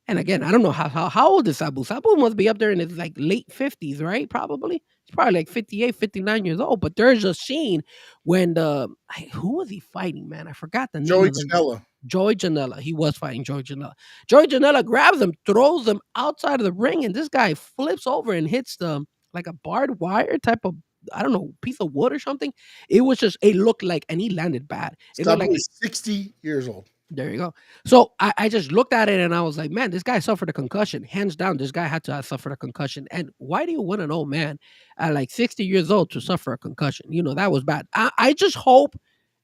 And again, I don't know how old is Sabu. Sabu must be up there in his like late 50s, right? Probably. He's probably like 58, 59 years old. But there's a scene when who was he fighting, man? I forgot the name Joey of him. Janela. Joey Janela. He was fighting Joey Janela. Joey Janela grabs him, throws him outside of the ring, and this guy flips over and hits like a barbed wire type of, I don't know, piece of wood or something. It looked like, and he landed bad. It looked Sabu like is 60 years old. there you go. So I just looked at it and I was like, man, this guy suffered a concussion. Hands down, this guy had to have suffered a concussion. And why do you want an old man at like 60 years old to suffer a concussion? That was bad. I just hope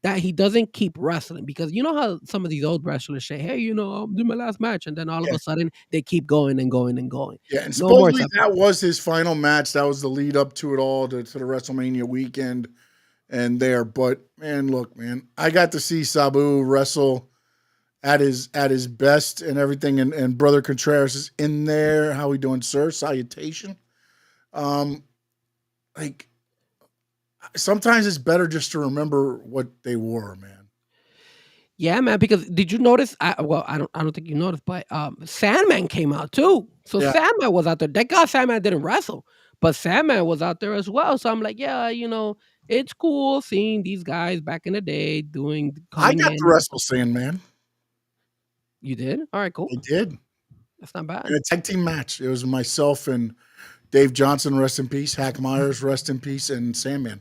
that he doesn't keep wrestling, because you know how some of these old wrestlers say, hey, I'll do my last match. And then all of Yeah. a sudden they keep going and going and going. Yeah, and No more supposedly Sabu. that was his final match. That was the lead up to it all, to the WrestleMania weekend and there. But man, look, man, I got to see Sabu wrestle at his best and everything, and Brother Contreras is in there. How we doing, sir? Salutation. Like, sometimes it's better just to remember what they were, man. Yeah, man. Because did you notice? I don't think you noticed, but Sandman came out too. So Yeah. Sandman was out there. Thank God Sandman didn't wrestle, but Sandman was out there as well. So I'm like, yeah, it's cool seeing these guys back in the day I coming got in. to wrestle Sandman. You did? All right, cool. I did. That's not bad. In a tag team match. It was myself and Dave Johnson, rest in peace. Hack Myers, rest in peace, and Sandman.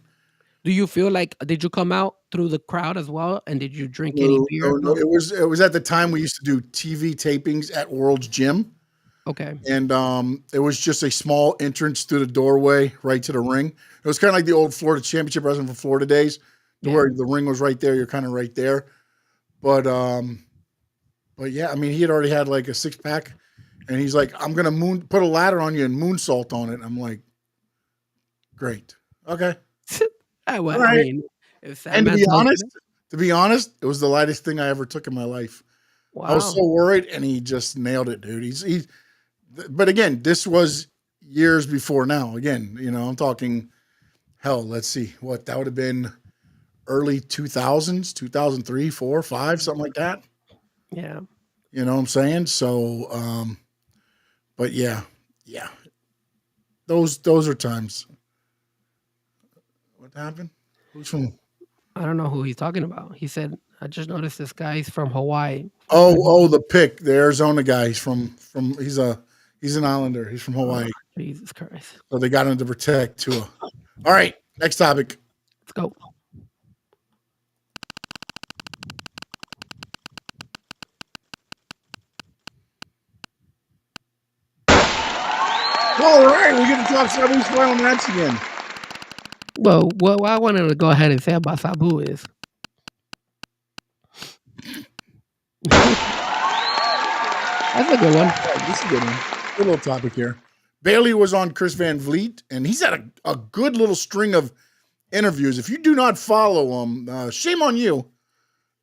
Do you feel like did you come out through the crowd as well? And did you drink any No, beer? no, no. It was at the time we used to do TV tapings at World's Gym. Okay. And it was just a small entrance through the doorway right to the ring. It was kind of like the old Florida Championship Wrestling from Florida days, where the ring was right there. You're kind of right there. But yeah, I mean, he had already had like a 6-pack, and he's like, "I'm gonna put a ladder on you and moonsault on it." I'm like, "Great, okay." I right. mean, if And Sandman to be honest, it was the lightest thing I ever took in my life. wow. I was so worried, and he just nailed it, dude. He's but again, this was years before now. Again, I'm talking hell, let's see what that would have been early 2000s, 2003, 4, 5, something like that. Yeah. You know what I'm saying? So, but yeah. Those are times. What happened? Who's from? I don't know who he's talking about. He said, I just noticed this guy. He's from Hawaii. Oh, the pick, the Arizona guy. He's from he's an Islander. He's from Hawaii. Oh, Jesus Christ. So they got him to protect Tua. All right, next topic. Let's go. All right, we're going to talk Sabu's final match again. Well, what I wanted to go ahead and say about Sabu is that's a good one. Yeah, this is a good one. Good little topic here. Bailey was on Chris Van Vliet, and he's had a good little string of interviews. If you do not follow him, shame on you.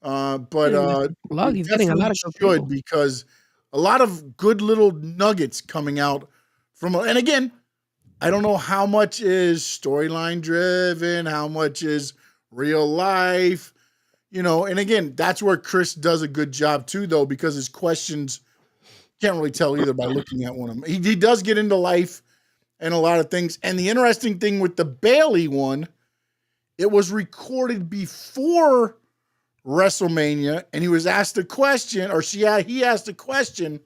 But he's getting a lot of good people. Because a lot of good little nuggets coming out from. And again, I don't know how much is storyline driven, how much is real life, And again, that's where Chris does a good job too, though, because his questions can't really tell either by looking at one of them. He does get into life and a lot of things. And the interesting thing with the Bailey one, it was recorded before WrestleMania, and he was asked a question, or he asked a question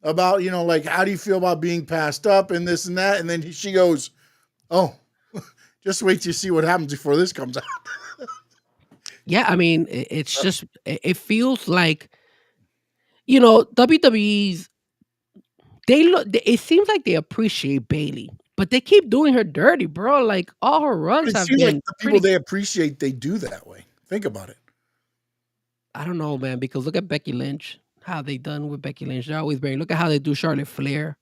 about, like, how do you feel about being passed up and this and that? And then she goes, "Oh, just wait till you see what happens before this comes out." Yeah, I mean, it's just it feels like WWE's it seems like they appreciate Bailey, but they keep doing her dirty, bro. Like all her runs have been like the people they appreciate, they do that way. Think about it. I don't know, man, because look at Becky Lynch, how they done with Becky Lynch. They're always very. Look at how they do Charlotte Flair.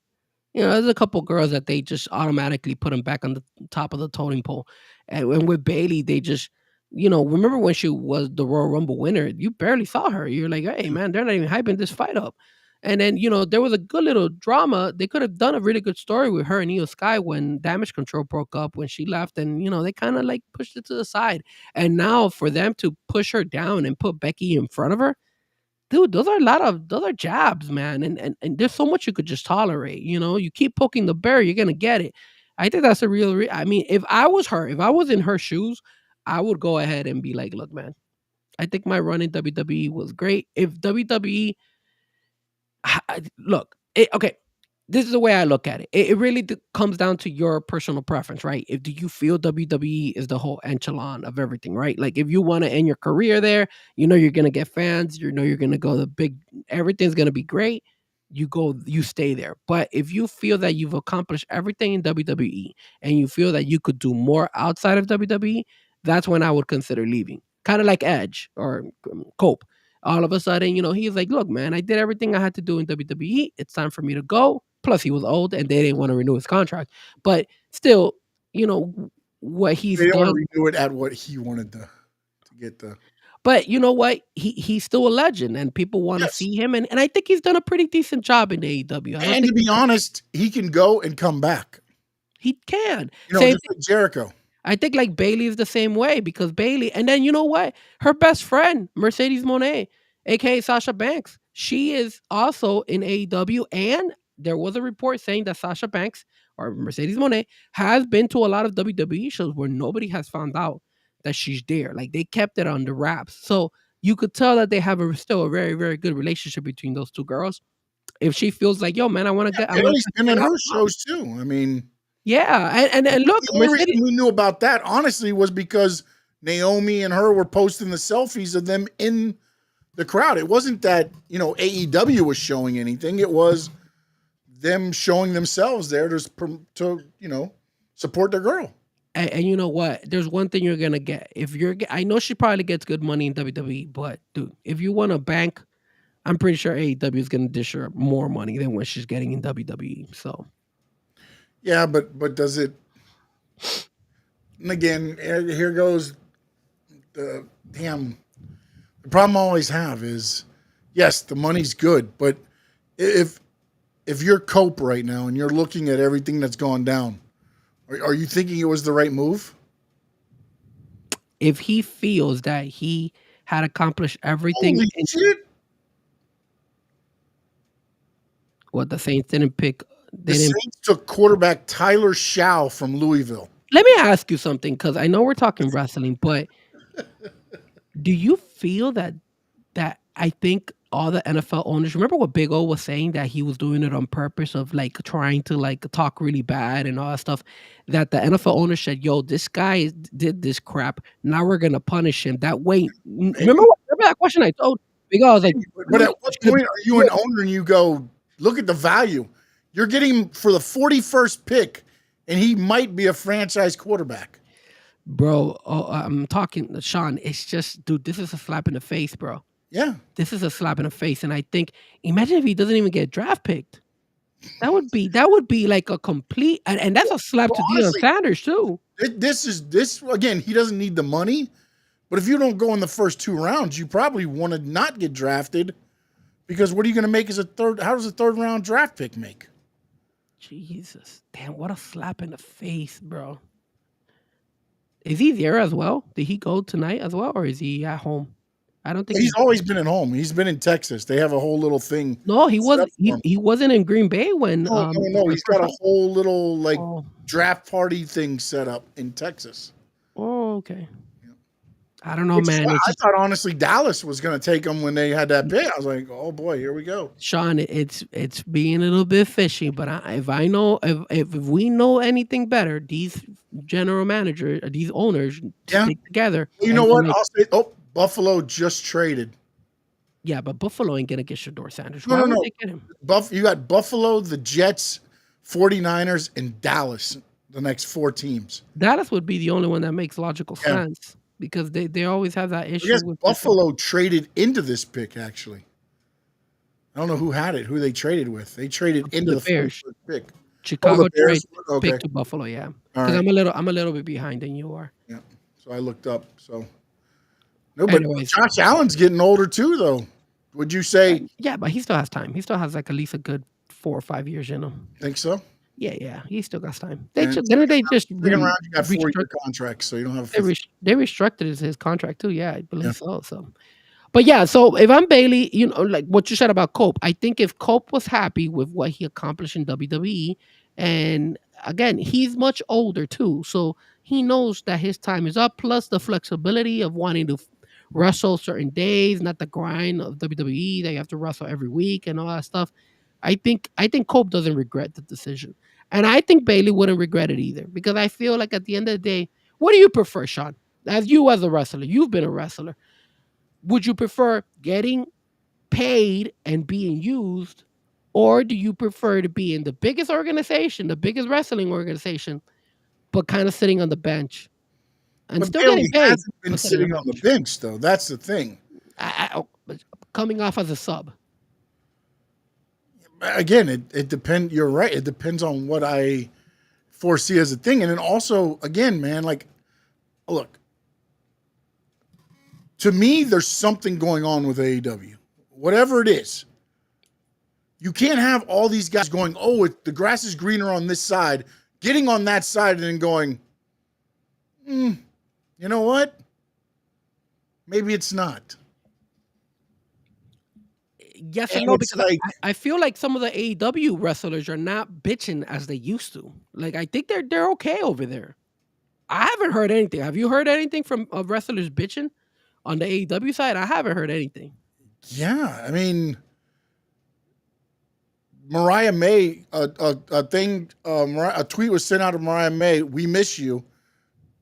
There's a couple girls that they just automatically put them back on the top of the totem pole. And with Bailey, they just, remember when she was the Royal Rumble winner, you barely saw her. You're like, hey, man, they're not even hyping this fight up. And then, there was a good little drama. They could have done a really good story with her and Io Sky when Damage Control broke up, when she left. And, they kind of like pushed it to the side. And now for them to push her down and put Becky in front of her, dude, those are jabs, man. And there's so much you could just tolerate. You keep poking the bear, you're going to get it. I think that's a real, I mean, if I was in her shoes, I would go ahead and be like, look, man, I think my run in WWE was great. If WWE, okay, this is the way I look at it. It really comes down to your personal preference, right? Do you feel WWE is the whole echelon of everything, right? Like if you want to end your career there, you're going to get fans, you're going to go everything's going to be great. You stay there. But if you feel that you've accomplished everything in WWE and you feel that you could do more outside of WWE, that's when I would consider leaving. Kind of like Edge or Cope. All of a sudden, he's like, look, man, I did everything I had to do in WWE. It's time for me to go. Plus, he was old and they didn't want to renew his contract. But still, what he's done. They done. want to renew it at what he wanted to get the. But you know what? He's still a legend and people want to see him. And I think he's done a pretty decent job in AEW. And to be honest, he can go and come back. He can. Just like Jericho. I think like Bailey is the same way because Bailey, and then you know what? Her best friend, Mercedes Moné, aka Sasha Banks, she is also in AEW, and there was a report saying that Sasha Banks or Mercedes Moné has been to a lot of WWE shows where nobody has found out that she's there. Like they kept it under wraps. So you could tell that they have still a very, very good relationship between those two girls. If she feels like, yo, man, I want to get, I want Bailey's been in her shows too. I mean, yeah, and look, the only Mercedes, reason we knew about that, honestly, was because Naomi and her were posting the selfies of them in the crowd. It wasn't that, AEW was showing anything. It was them showing themselves there to support their girl. and you know what? There's one thing you're gonna get. I know she probably gets good money in WWE, but dude, if you want a bank, I'm pretty sure AEW is gonna dish her more money than what she's getting in WWE. So Yeah, but does it? And again, here goes the damn. The problem I always have is, yes, the money's good, but if you're Cope right now and you're looking at everything that's gone down, are you thinking it was the right move? if he feels that he had accomplished everything, Holy shit! what the Saints didn't pick, The Saints took quarterback Tyler Shaw from Louisville. Let me ask you something, because I know we're talking wrestling, but do you feel that I think all the NFL owners, remember what Big O was saying, that he was doing it on purpose of like trying to like talk really bad and all that stuff, that the NFL owners said, yo, this guy did this crap. Now we're going to punish him. That way, remember that question I told Big O? I was like, but at what point are you an owner and you go, look at the value? You're getting him for the 41st pick, and he might be a franchise quarterback. Bro, I'm talking, Sean, it's just, dude, this is a slap in the face, bro. Yeah. This is a slap in the face. And I think, imagine if he doesn't even get draft picked. That would be like a complete, and that's a slap to Deion Sanders too. This again, he doesn't need the money, but if you don't go in the first 2 rounds, you probably want to not get drafted, because what are you going to make as how does a 3rd round draft pick make? Jesus. Damn, what a slap in the face, bro. Is he there as well? Did he go tonight as well, or is he at home? I don't think he's always been at home. He's been in Texas. They have a whole little thing. No, he wasn't. He wasn't in Green Bay when. No. He's got a whole little draft party thing set up in Texas. Oh, okay. Yeah. I don't know, man. I thought honestly Dallas was going to take him when they had that pick. I was like, oh boy, here we go. Sean, it's being a little bit fishy, but if we know anything better, these general managers, these owners, stick together. You know what? I'll say, Buffalo just traded. Yeah, but Buffalo ain't gonna get Shedeur Sanders. No. They get him? You got Buffalo, the Jets, 49ers, and Dallas, the next 4 teams. Dallas would be the only one that makes logical sense, because they always have that issue. With Buffalo traded into this pick, actually. I don't know who had it, who they traded with. They traded into the Bears pick. Chicago trade pick to Buffalo, yeah. Because right. I'm a little bit behind than you are. Yeah. So I looked up. So no, but anyways, Josh Allen's getting older too, though. Would you say? Yeah, but he still has time. He still has like at least a good 4 or 5 years in him. Think so? Yeah. He still got time. They just second round. You got 4-year contracts, so you don't have. They restructured his contract too. Yeah, I believe so. So, but yeah. So if I'm Bailey, like what you said about Cope, I think if Cope was happy with what he accomplished in WWE, and again, he's much older too, so he knows that his time is up. Plus the flexibility of wanting to wrestle certain days, not the grind of WWE that you have to wrestle every week and all that stuff. I think Cope doesn't regret the decision. And I think Bailey wouldn't regret it either, because I feel like at the end of the day, what do you prefer, Sean? As a wrestler, you've been a wrestler. Would you prefer getting paid and being used, or do you prefer to be in the biggest organization, the biggest wrestling organization, but kind of sitting on the bench? And but still Bailey getting paid. Hasn't been sitting on the bench, though. That's the thing. Coming off as a sub. Again, it depends. You're right. It depends on what I foresee as a thing. And then also, again, man, like, look, to me, there's something going on with AEW. Whatever it is. You can't have all these guys going, the grass is greener on this side, getting on that side and then going, you know what? Maybe it's not. Yes and no, because I feel like some of the AEW wrestlers are not bitching as they used to. Like, I think they're okay over there. I haven't heard anything. Have you heard anything from wrestlers bitching on the AEW side, I haven't heard anything. Yeah, I mean, Mariah May, a tweet was sent out of Mariah May. We miss you.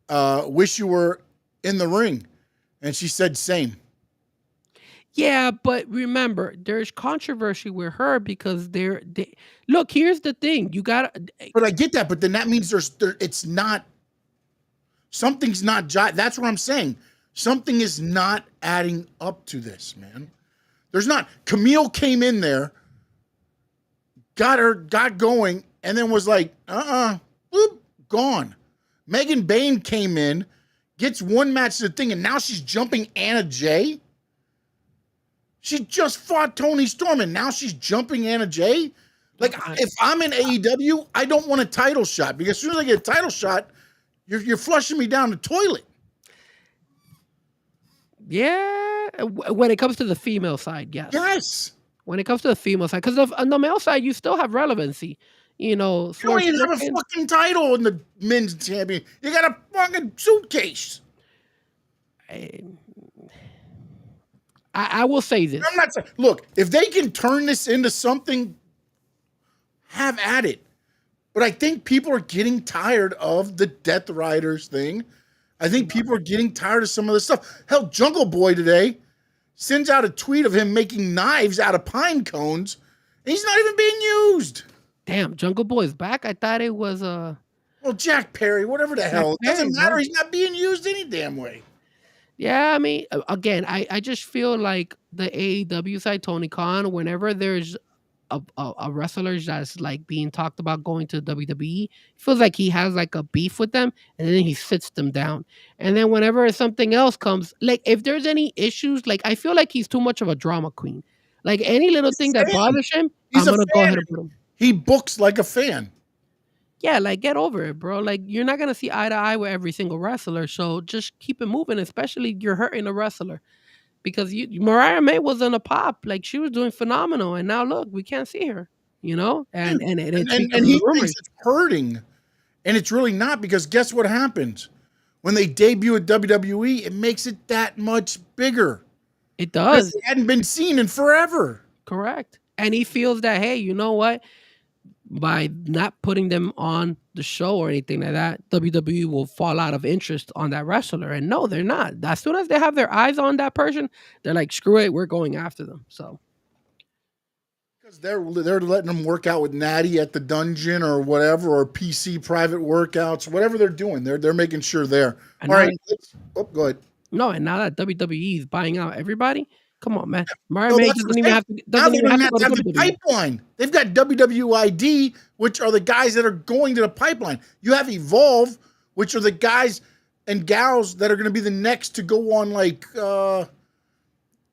Wish you were in the ring, and she said same. Yeah, but remember, there's controversy with her because look. Here's the thing: you got. But I get that, but then that means it's not. Something's not. That's what I'm saying. Something is not adding up to this, man. There's not. Camille came in there, got going, and then was like, boop, gone. Megan Bain came in, gets one match to the thing, and now she's jumping Anna Jay. She just fought Toni Storm, and now she's jumping Anna Jay. Like, if I'm in AEW, I don't want a title shot, because as soon as I get a title shot, you're flushing me down the toilet. Yeah, when it comes to the female side, yes. Yes. When it comes to the female side, because on the male side, you still have relevancy. You know, you don't even have a fucking title in the men's champion. You got a fucking suitcase. I will say this. I'm not saying. Look, if they can turn this into something, have at it. But I think people are getting tired of the Death Riders thing. I think people are getting tired of some of this stuff. Hell, Jungle Boy today sends out a tweet of him making knives out of pine cones, and he's not even being used. Damn, Jungle Boy's back. I thought it was Well, Jack Perry, whatever the hell. It doesn't matter. He's not being used any damn way. Yeah, I mean, again, I just feel like the AEW side, Tony Khan, whenever there's a wrestler that's like being talked about going to WWE, feels like he has like a beef with them, and then he sits them down. And then whenever something else comes, like if there's any issues, like I feel like he's too much of a drama queen. Like any little thing that bothers him, I'm gonna go ahead and put him. He books like a fan. Yeah, like get over it, bro. Like you're not gonna see eye to eye with every single wrestler, so just keep it moving. Especially you're hurting a wrestler, because Mariah May was on a pop, like she was doing phenomenal, and now look, we can't see her, you know. And he thinks it's hurting, and it's really not, because guess what happens when they debut at WWE? It makes it that much bigger. It does. It hadn't been seen in forever. Correct, and he feels that, hey, you know what? By not putting them on the show or anything like that, WWE will fall out of interest on that wrestler. And no, they're not. As soon as they have their eyes on that person, they're like, screw it, we're going after them. So because they're letting them work out with Natty at the dungeon or whatever, or PC private workouts, whatever they're doing. They're making sure they're all right. Go ahead. No, and now that WWE is buying out everybody, come on, man. Mariah May doesn't even have to go to the pipeline. They've got WWID, which are the guys that are going to the pipeline. You have Evolve, which are the guys and gals that are going to be the next to go on like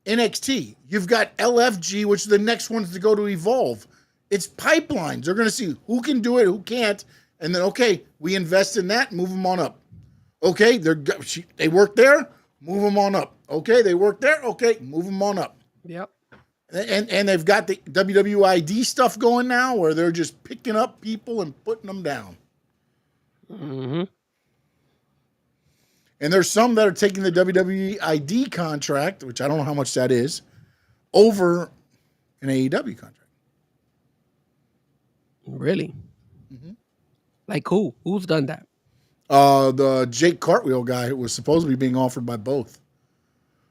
NXT. You've got LFG, which are the next ones to go to Evolve. It's pipelines. They're going to see who can do it, who can't, and then, okay, we invest in that, move them on up. Okay, they work there, move them on up. Okay, they work there. Okay, move them on up. Yep. And they've got the WWID stuff going now, where they're just picking up people and putting them down. Mm-hmm. And there's some that are taking the WWID contract, which I don't know how much that is, over an AEW contract. Really? Mm-hmm. Like who? Who's done that? The Jake Cartwheel guy who was supposedly being offered by both.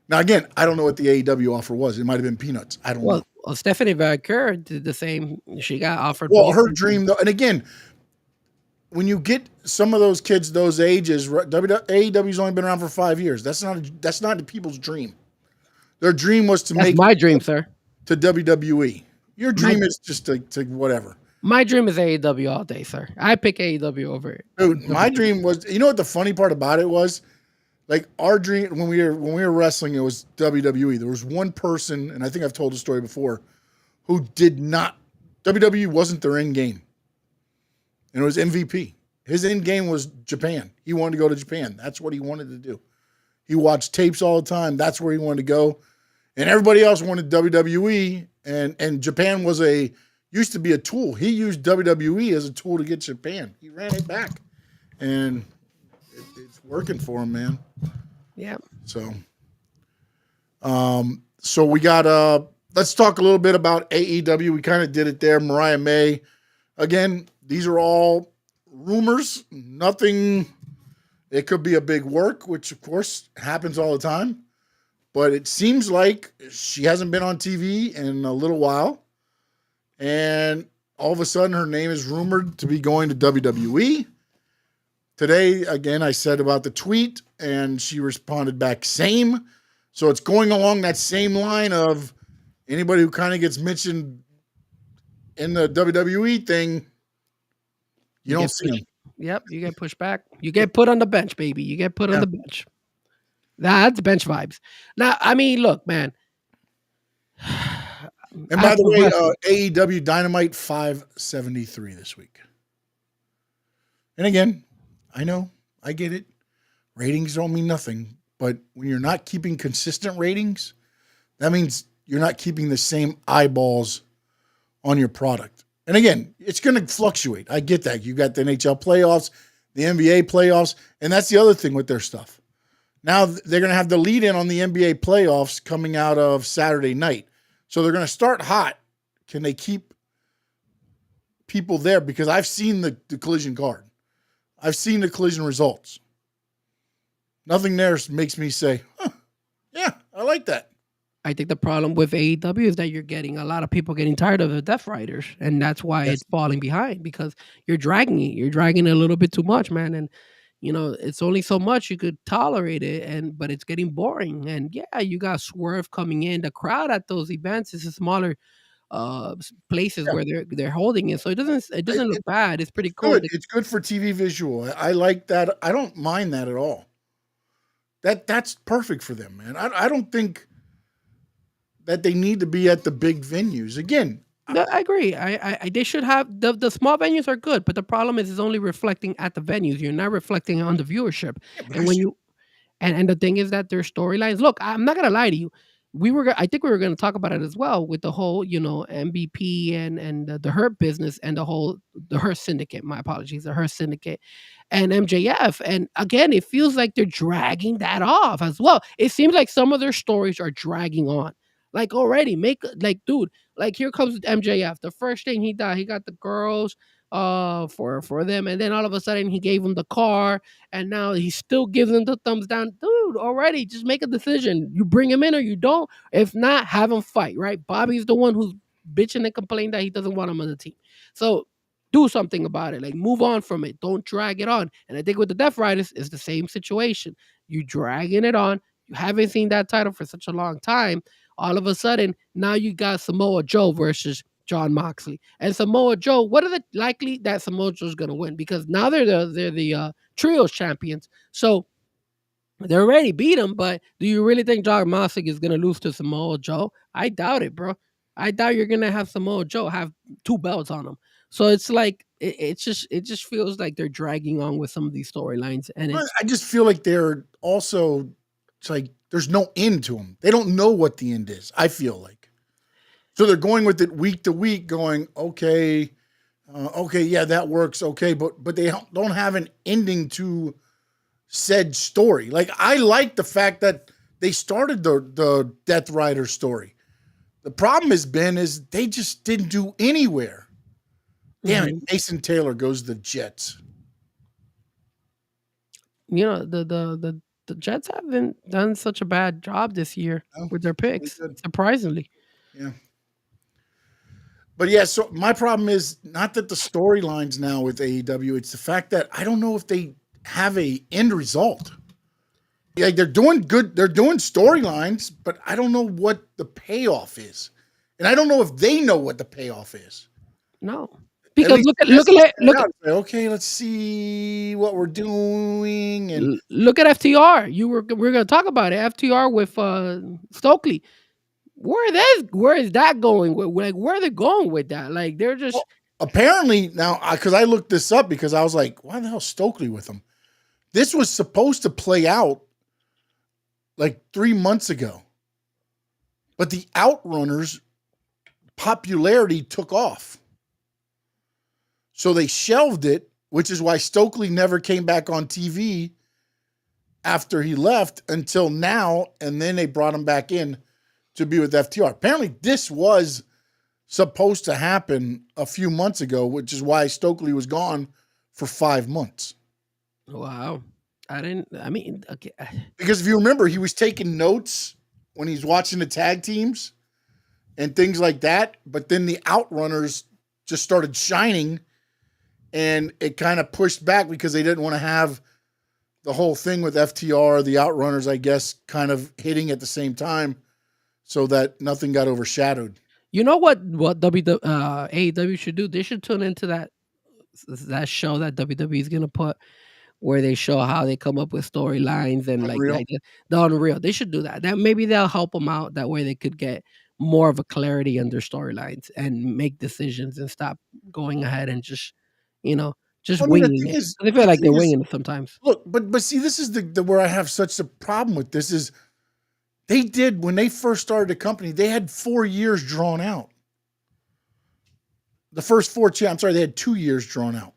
Now, again, I don't know what the AEW offer was. It might have been peanuts. I don't know. Well, Stephanie Valkyrie did the same. She got offered. Well, her dream, though, and again, when you get some of those kids those ages, AEW's only been around for 5 years. That's not the people's dream. Their dream was to make my dream, sir. To WWE. Your dream is just to whatever. My dream is AEW all day, sir. I pick AEW over it. Dude, my dream was, you know what the funny part about it was? Like our dream when we were wrestling, it was WWE. There was one person, and I think I've told the story before, who did not, WWE wasn't their end game. And it was MVP. His end game was Japan. He wanted to go to Japan. That's what he wanted to do. He watched tapes all the time. That's where he wanted to go. And everybody else wanted WWE, and Japan used to be a tool. He used WWE as a tool to get Japan. He ran it back. And it's working for him, man. Yeah. So So we got let's talk a little bit about AEW. We kind of did it there. Mariah May. Again, these are all rumors. Nothing. It could be a big work, which of course happens all the time. But it seems like she hasn't been on TV in a little while. And all of a sudden her name is rumored to be going to WWE. Today, again, I said about the tweet, and she responded back, same. So it's going along that same line of anybody who kind of gets mentioned in the WWE thing, you don't see them. Yep, you get pushed back. You get put on the bench, baby. You get put on the bench. That's bench vibes. Now, I mean, look, man. And by the way, AEW Dynamite 573 this week. And again, I know, I get it. Ratings don't mean nothing. But when you're not keeping consistent ratings, that means you're not keeping the same eyeballs on your product. And again, it's going to fluctuate. I get that. You got the NHL playoffs, the NBA playoffs, and that's the other thing with their stuff. Now they're going to have the lead in on the NBA playoffs coming out of Saturday night. So they're going to start hot. Can they keep people there? Because I've seen the collision card. I've seen the collision results. Nothing there makes me say, yeah, I like that. I think the problem with AEW is that you're getting a lot of people getting tired of the Death Riders, and that's why it's falling behind, because you're dragging it. You're dragging it a little bit too much, man. And you know, it's only so much you could tolerate it, but it's getting boring. And yeah, you got Swerve coming in. The crowd at those events is a smaller places where they're holding it, so it doesn't look bad. It's pretty cool. It's good for TV visual. I like that. I don't mind that at all. That's perfect for them, man. I don't think that they need to be at the big venues. Again, I agree. They should have the small venues are good, but the problem is it's only reflecting at the venues. You're not reflecting on the viewership. And when you and the thing is that their storylines. Look, I'm not gonna lie to you. I think we were gonna talk about it as well with the whole, MVP and the Hurt business and the Hurt Syndicate. My apologies, the Hurt Syndicate and MJF. And again, it feels like they're dragging that off as well. It seems like some of their stories are dragging on. Like already, dude, like here comes MJF. The first thing he got the girls for them, and then all of a sudden he gave them the car, and now he still gives them the thumbs down. Dude, already just make a decision. You bring him in or you don't. If not, have him fight, right? Bobby's the one who's bitching and complaining that he doesn't want him on the team. So do something about it. Like move on from it. Don't drag it on. And I think with the Death Riders, it's the same situation. You dragging it on. You haven't seen that title for such a long time. All of a sudden, now you got Samoa Joe versus Jon Moxley. And Samoa Joe, what are the likely that Samoa Joe's going to win? Because now they're the trios champions. So they already beat him, but do you really think Jon Moxley is going to lose to Samoa Joe? I doubt it, bro. I doubt you're going to have Samoa Joe have 2 belts on him. So it's like it just feels like they're dragging on with some of these storylines, and I just feel like they're also, it's like there's no end to them. They don't know what the end is, I feel like. So they're going with it week to week, going, okay, yeah, that works, okay, but they don't have an ending to said story. Like, I like the fact that they started the Death Rider story. The problem has been is they just didn't do anywhere. Damn it, Mason Taylor goes to the Jets. You know, the Jets haven't done such a bad job this year with their picks, surprisingly. Yeah. But yeah, so my problem is not that the storylines now with AEW, it's the fact that I don't know if they have a end result. Like they're doing good, they're doing storylines, but I don't know what the payoff is. And I don't know if they know what the payoff is. No. Because look at okay, let's see what we're doing. And look at FTR. We're going to talk about it. FTR with Stokely. Where is that going? Like, where are they going with that? Like, they're just apparently now, because I looked this up because I was like, why the hell Stokely with them? This was supposed to play out like 3 months ago, but the Outrunners' popularity took off. So they shelved it, which is why Stokely never came back on TV after he left until now, and then they brought him back in to be with FTR. Apparently, this was supposed to happen a few months ago, which is why Stokely was gone for 5 months. Wow. Okay. Because if you remember, he was taking notes when he's watching the tag teams and things like that, but then the Outrunners just started shining, and it kind of pushed back because they didn't want to have the whole thing with FTR, the Outrunners, I guess, kind of hitting at the same time so that nothing got overshadowed. You know what AEW should do? They should tune into that show that WWE is going to put where they show how they come up with storylines and Unreal. like the Unreal. They should do that. That maybe they'll help them out. That way they could get more of a clarity on their storylines and make decisions and stop going ahead and just, just I mean, winging it. I feel like they're winging it sometimes. Look, but see, this is the where I have such a problem with this is they did when they first started the company, they had 4 years drawn out. The first they had 2 years drawn out,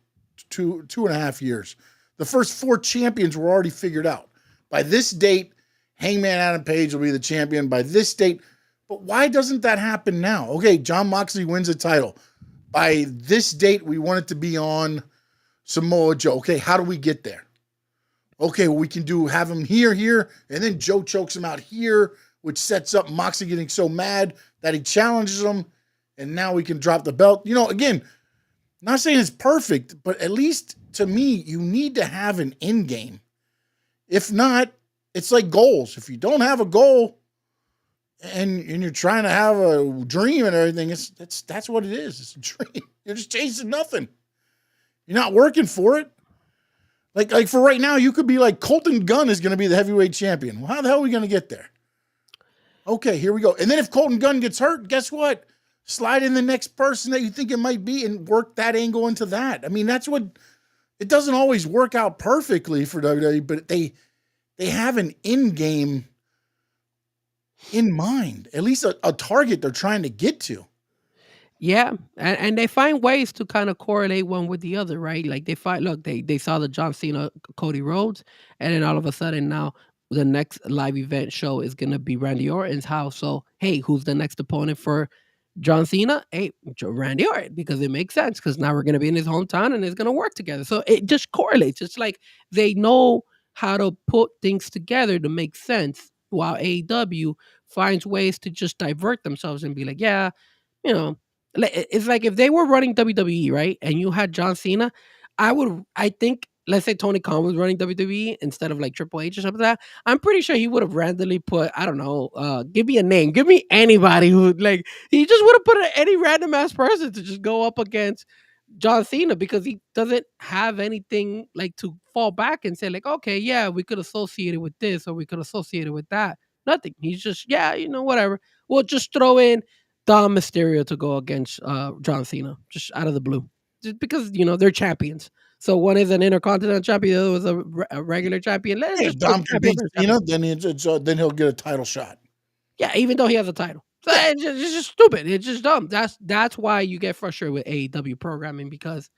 2.5 years. The first 4 champions were already figured out. By this date, Hangman Adam Page will be the champion by this date. But why doesn't that happen now? Okay, Jon Moxley wins a title. By this date, we want it to be on Samoa Joe. Okay, how do we get there? Okay, well, we can have him here, and then Joe chokes him out here, which sets up Moxley getting so mad that he challenges him, and now we can drop the belt. Again, not saying it's perfect, but at least to me, you need to have an end game. If not, it's like goals. If you don't have a goal and you're trying to have a dream and everything, that's what it is. It's a dream. You're just chasing nothing. You're not working for it. Like for right now, you could be like Colton Gunn is going to be the heavyweight champion. Well, how the hell are we going to get there? Okay, here we go. And then if Colton Gunn gets hurt, guess what? Slide in the next person that you think it might be and work that angle into that. I mean, that's what it doesn't always work out perfectly for WWE, but they have an end game in mind, at least a target they're trying to get to. Yeah, and they find ways to kind of correlate one with the other, right? Like they saw the John Cena Cody Rhodes, and then all of a sudden now the next live event show is gonna be Randy Orton's house. So hey, who's the next opponent for John Cena? Hey, Randy Orton, because it makes sense because now we're gonna be in his hometown and it's gonna work together. So it just correlates. It's like they know how to put things together to make sense, while AEW finds ways to just divert themselves and be like, yeah, you know. It's like if they were running WWE, right, and you had John Cena, I think, let's say Tony Khan was running WWE instead of like Triple H or something like that, I'm pretty sure he would have randomly put, I don't know, give me a name, give me anybody who, like, he just would have put any random ass person to just go up against John Cena because he doesn't have anything like to fall back and say like, okay, yeah, we could associate it with this or we could associate it with that. Nothing. He's just, yeah, whatever. We'll just throw in Dom Mysterio to go against John Cena, just out of the blue, just because they're champions. So one is an Intercontinental champion, the other was a regular champion. Let's If just Dom can beat Cena, then he'll get a title shot. Yeah, even though he has a title, so it's just stupid. It's just dumb. That's why you get frustrated with AEW programming because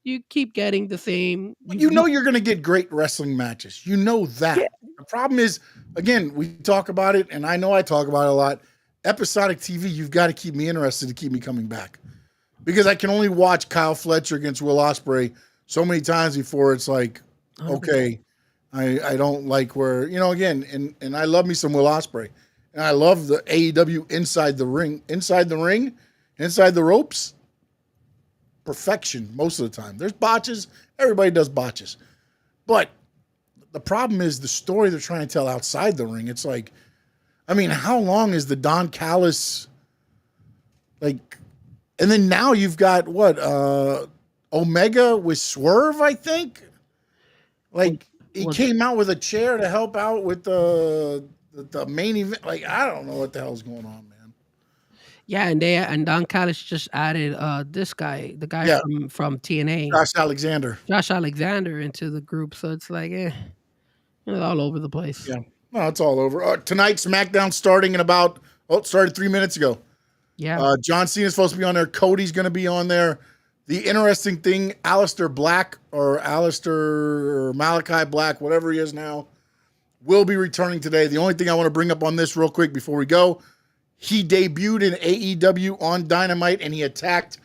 you keep getting the same. You're going to get great wrestling matches. You know that. Yeah. The problem is, again, we talk about it, and I know I talk about it a lot. Episodic TV, you've got to keep me interested to keep me coming back, because I can only watch Kyle Fletcher against Will Ospreay so many times before it's like, okay, I don't like where, again, and I love me some Will Ospreay, and I love the AEW inside the ring, inside the ropes, perfection most of the time. There's botches. Everybody does botches. But the problem is the story they're trying to tell outside the ring. It's like, I mean, how long is the Don Callis, like, and then now you've got what, Omega with Swerve, I think? Like, he came out with a chair to help out with the main event. Like, I don't know what the hell's going on, man. Yeah, and Don Callis just added this guy, the guy from TNA. Josh Alexander into the group. So it's like, it's all over the place. Yeah. No, it's all over. Tonight, SmackDown starting in started 3 minutes ago. Yeah. John Cena's supposed to be on there. Cody's going to be on there. The interesting thing, Aleister Black or Malachi Black, whatever he is now, will be returning today. The only thing I want to bring up on this real quick before we go, he debuted in AEW on Dynamite, and he attacked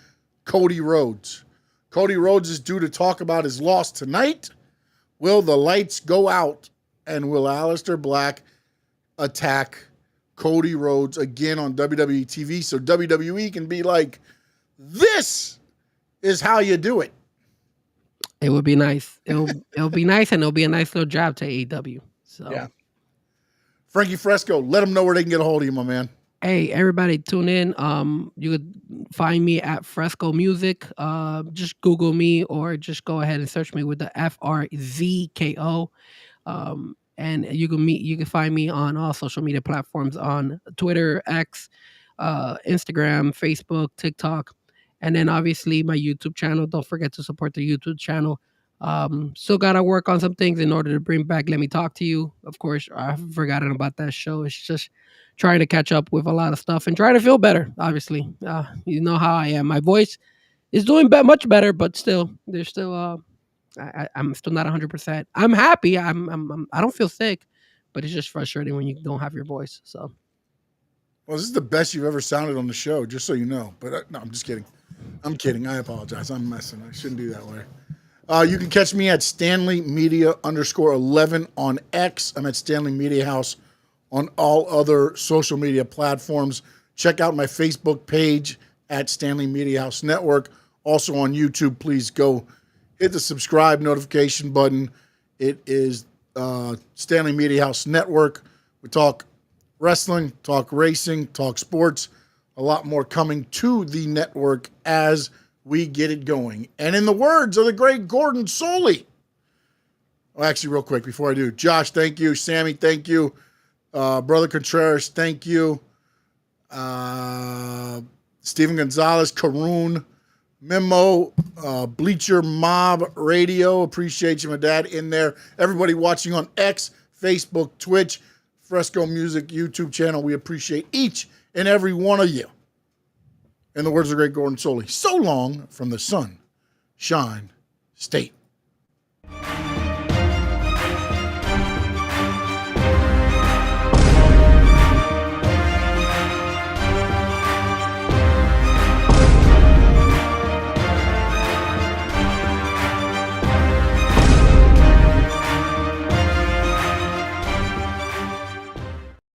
Cody Rhodes. Cody Rhodes is due to talk about his loss tonight. Will the lights go out, and will Aleister Black attack Cody Rhodes again on WWE TV so WWE can be like, this is how you do it? It would be nice. It'll be nice, and it'll be a nice little job to AEW. So yeah. Frankie Fresco, let them know where they can get a hold of you, my man. Hey, everybody, tune in. You could find me at Fresco Music. Just Google me, or just go ahead and search me with the FRZKO. And you can find me on all social media platforms, on Twitter, X, Instagram, Facebook, TikTok, and then obviously my YouTube channel. Don't forget to support the YouTube channel. Still gotta work on some things in order to bring back Let Me Talk to You. Of course, I've forgotten about that show. It's just trying to catch up with a lot of stuff and trying to feel better. Obviously, you know how I am. My voice is doing much better, but still, there's still I'm still not 100%. I'm happy. I don't feel sick, but it's just frustrating when you don't have your voice. So, well, this is the best you've ever sounded on the show, just so you know. But no, I'm just kidding. I'm kidding. I apologize. I'm messing. I shouldn't do that way. You can catch me at Stanley Media _11 on X. I'm at Stanley Media House on all other social media platforms. Check out my Facebook page at Stanley Media House Network. Also on YouTube, please go hit the subscribe notification button. It is Stanley Media House Network. We talk wrestling, talk racing, talk sports. A lot more coming to the network as we get it going. And in the words of the great Gordon Soley, well, actually, real quick before I do, Josh, thank you. Sammy, thank you. Brother Contreras, thank you. Steven Gonzalez, Karoon, Memo, Bleacher Mob Radio. Appreciate you, my dad, in there. Everybody watching on X, Facebook, Twitch, Fresco Music YouTube channel. We appreciate each and every one of you. In the words of the great Gordon Soley, so long from the Sunshine State.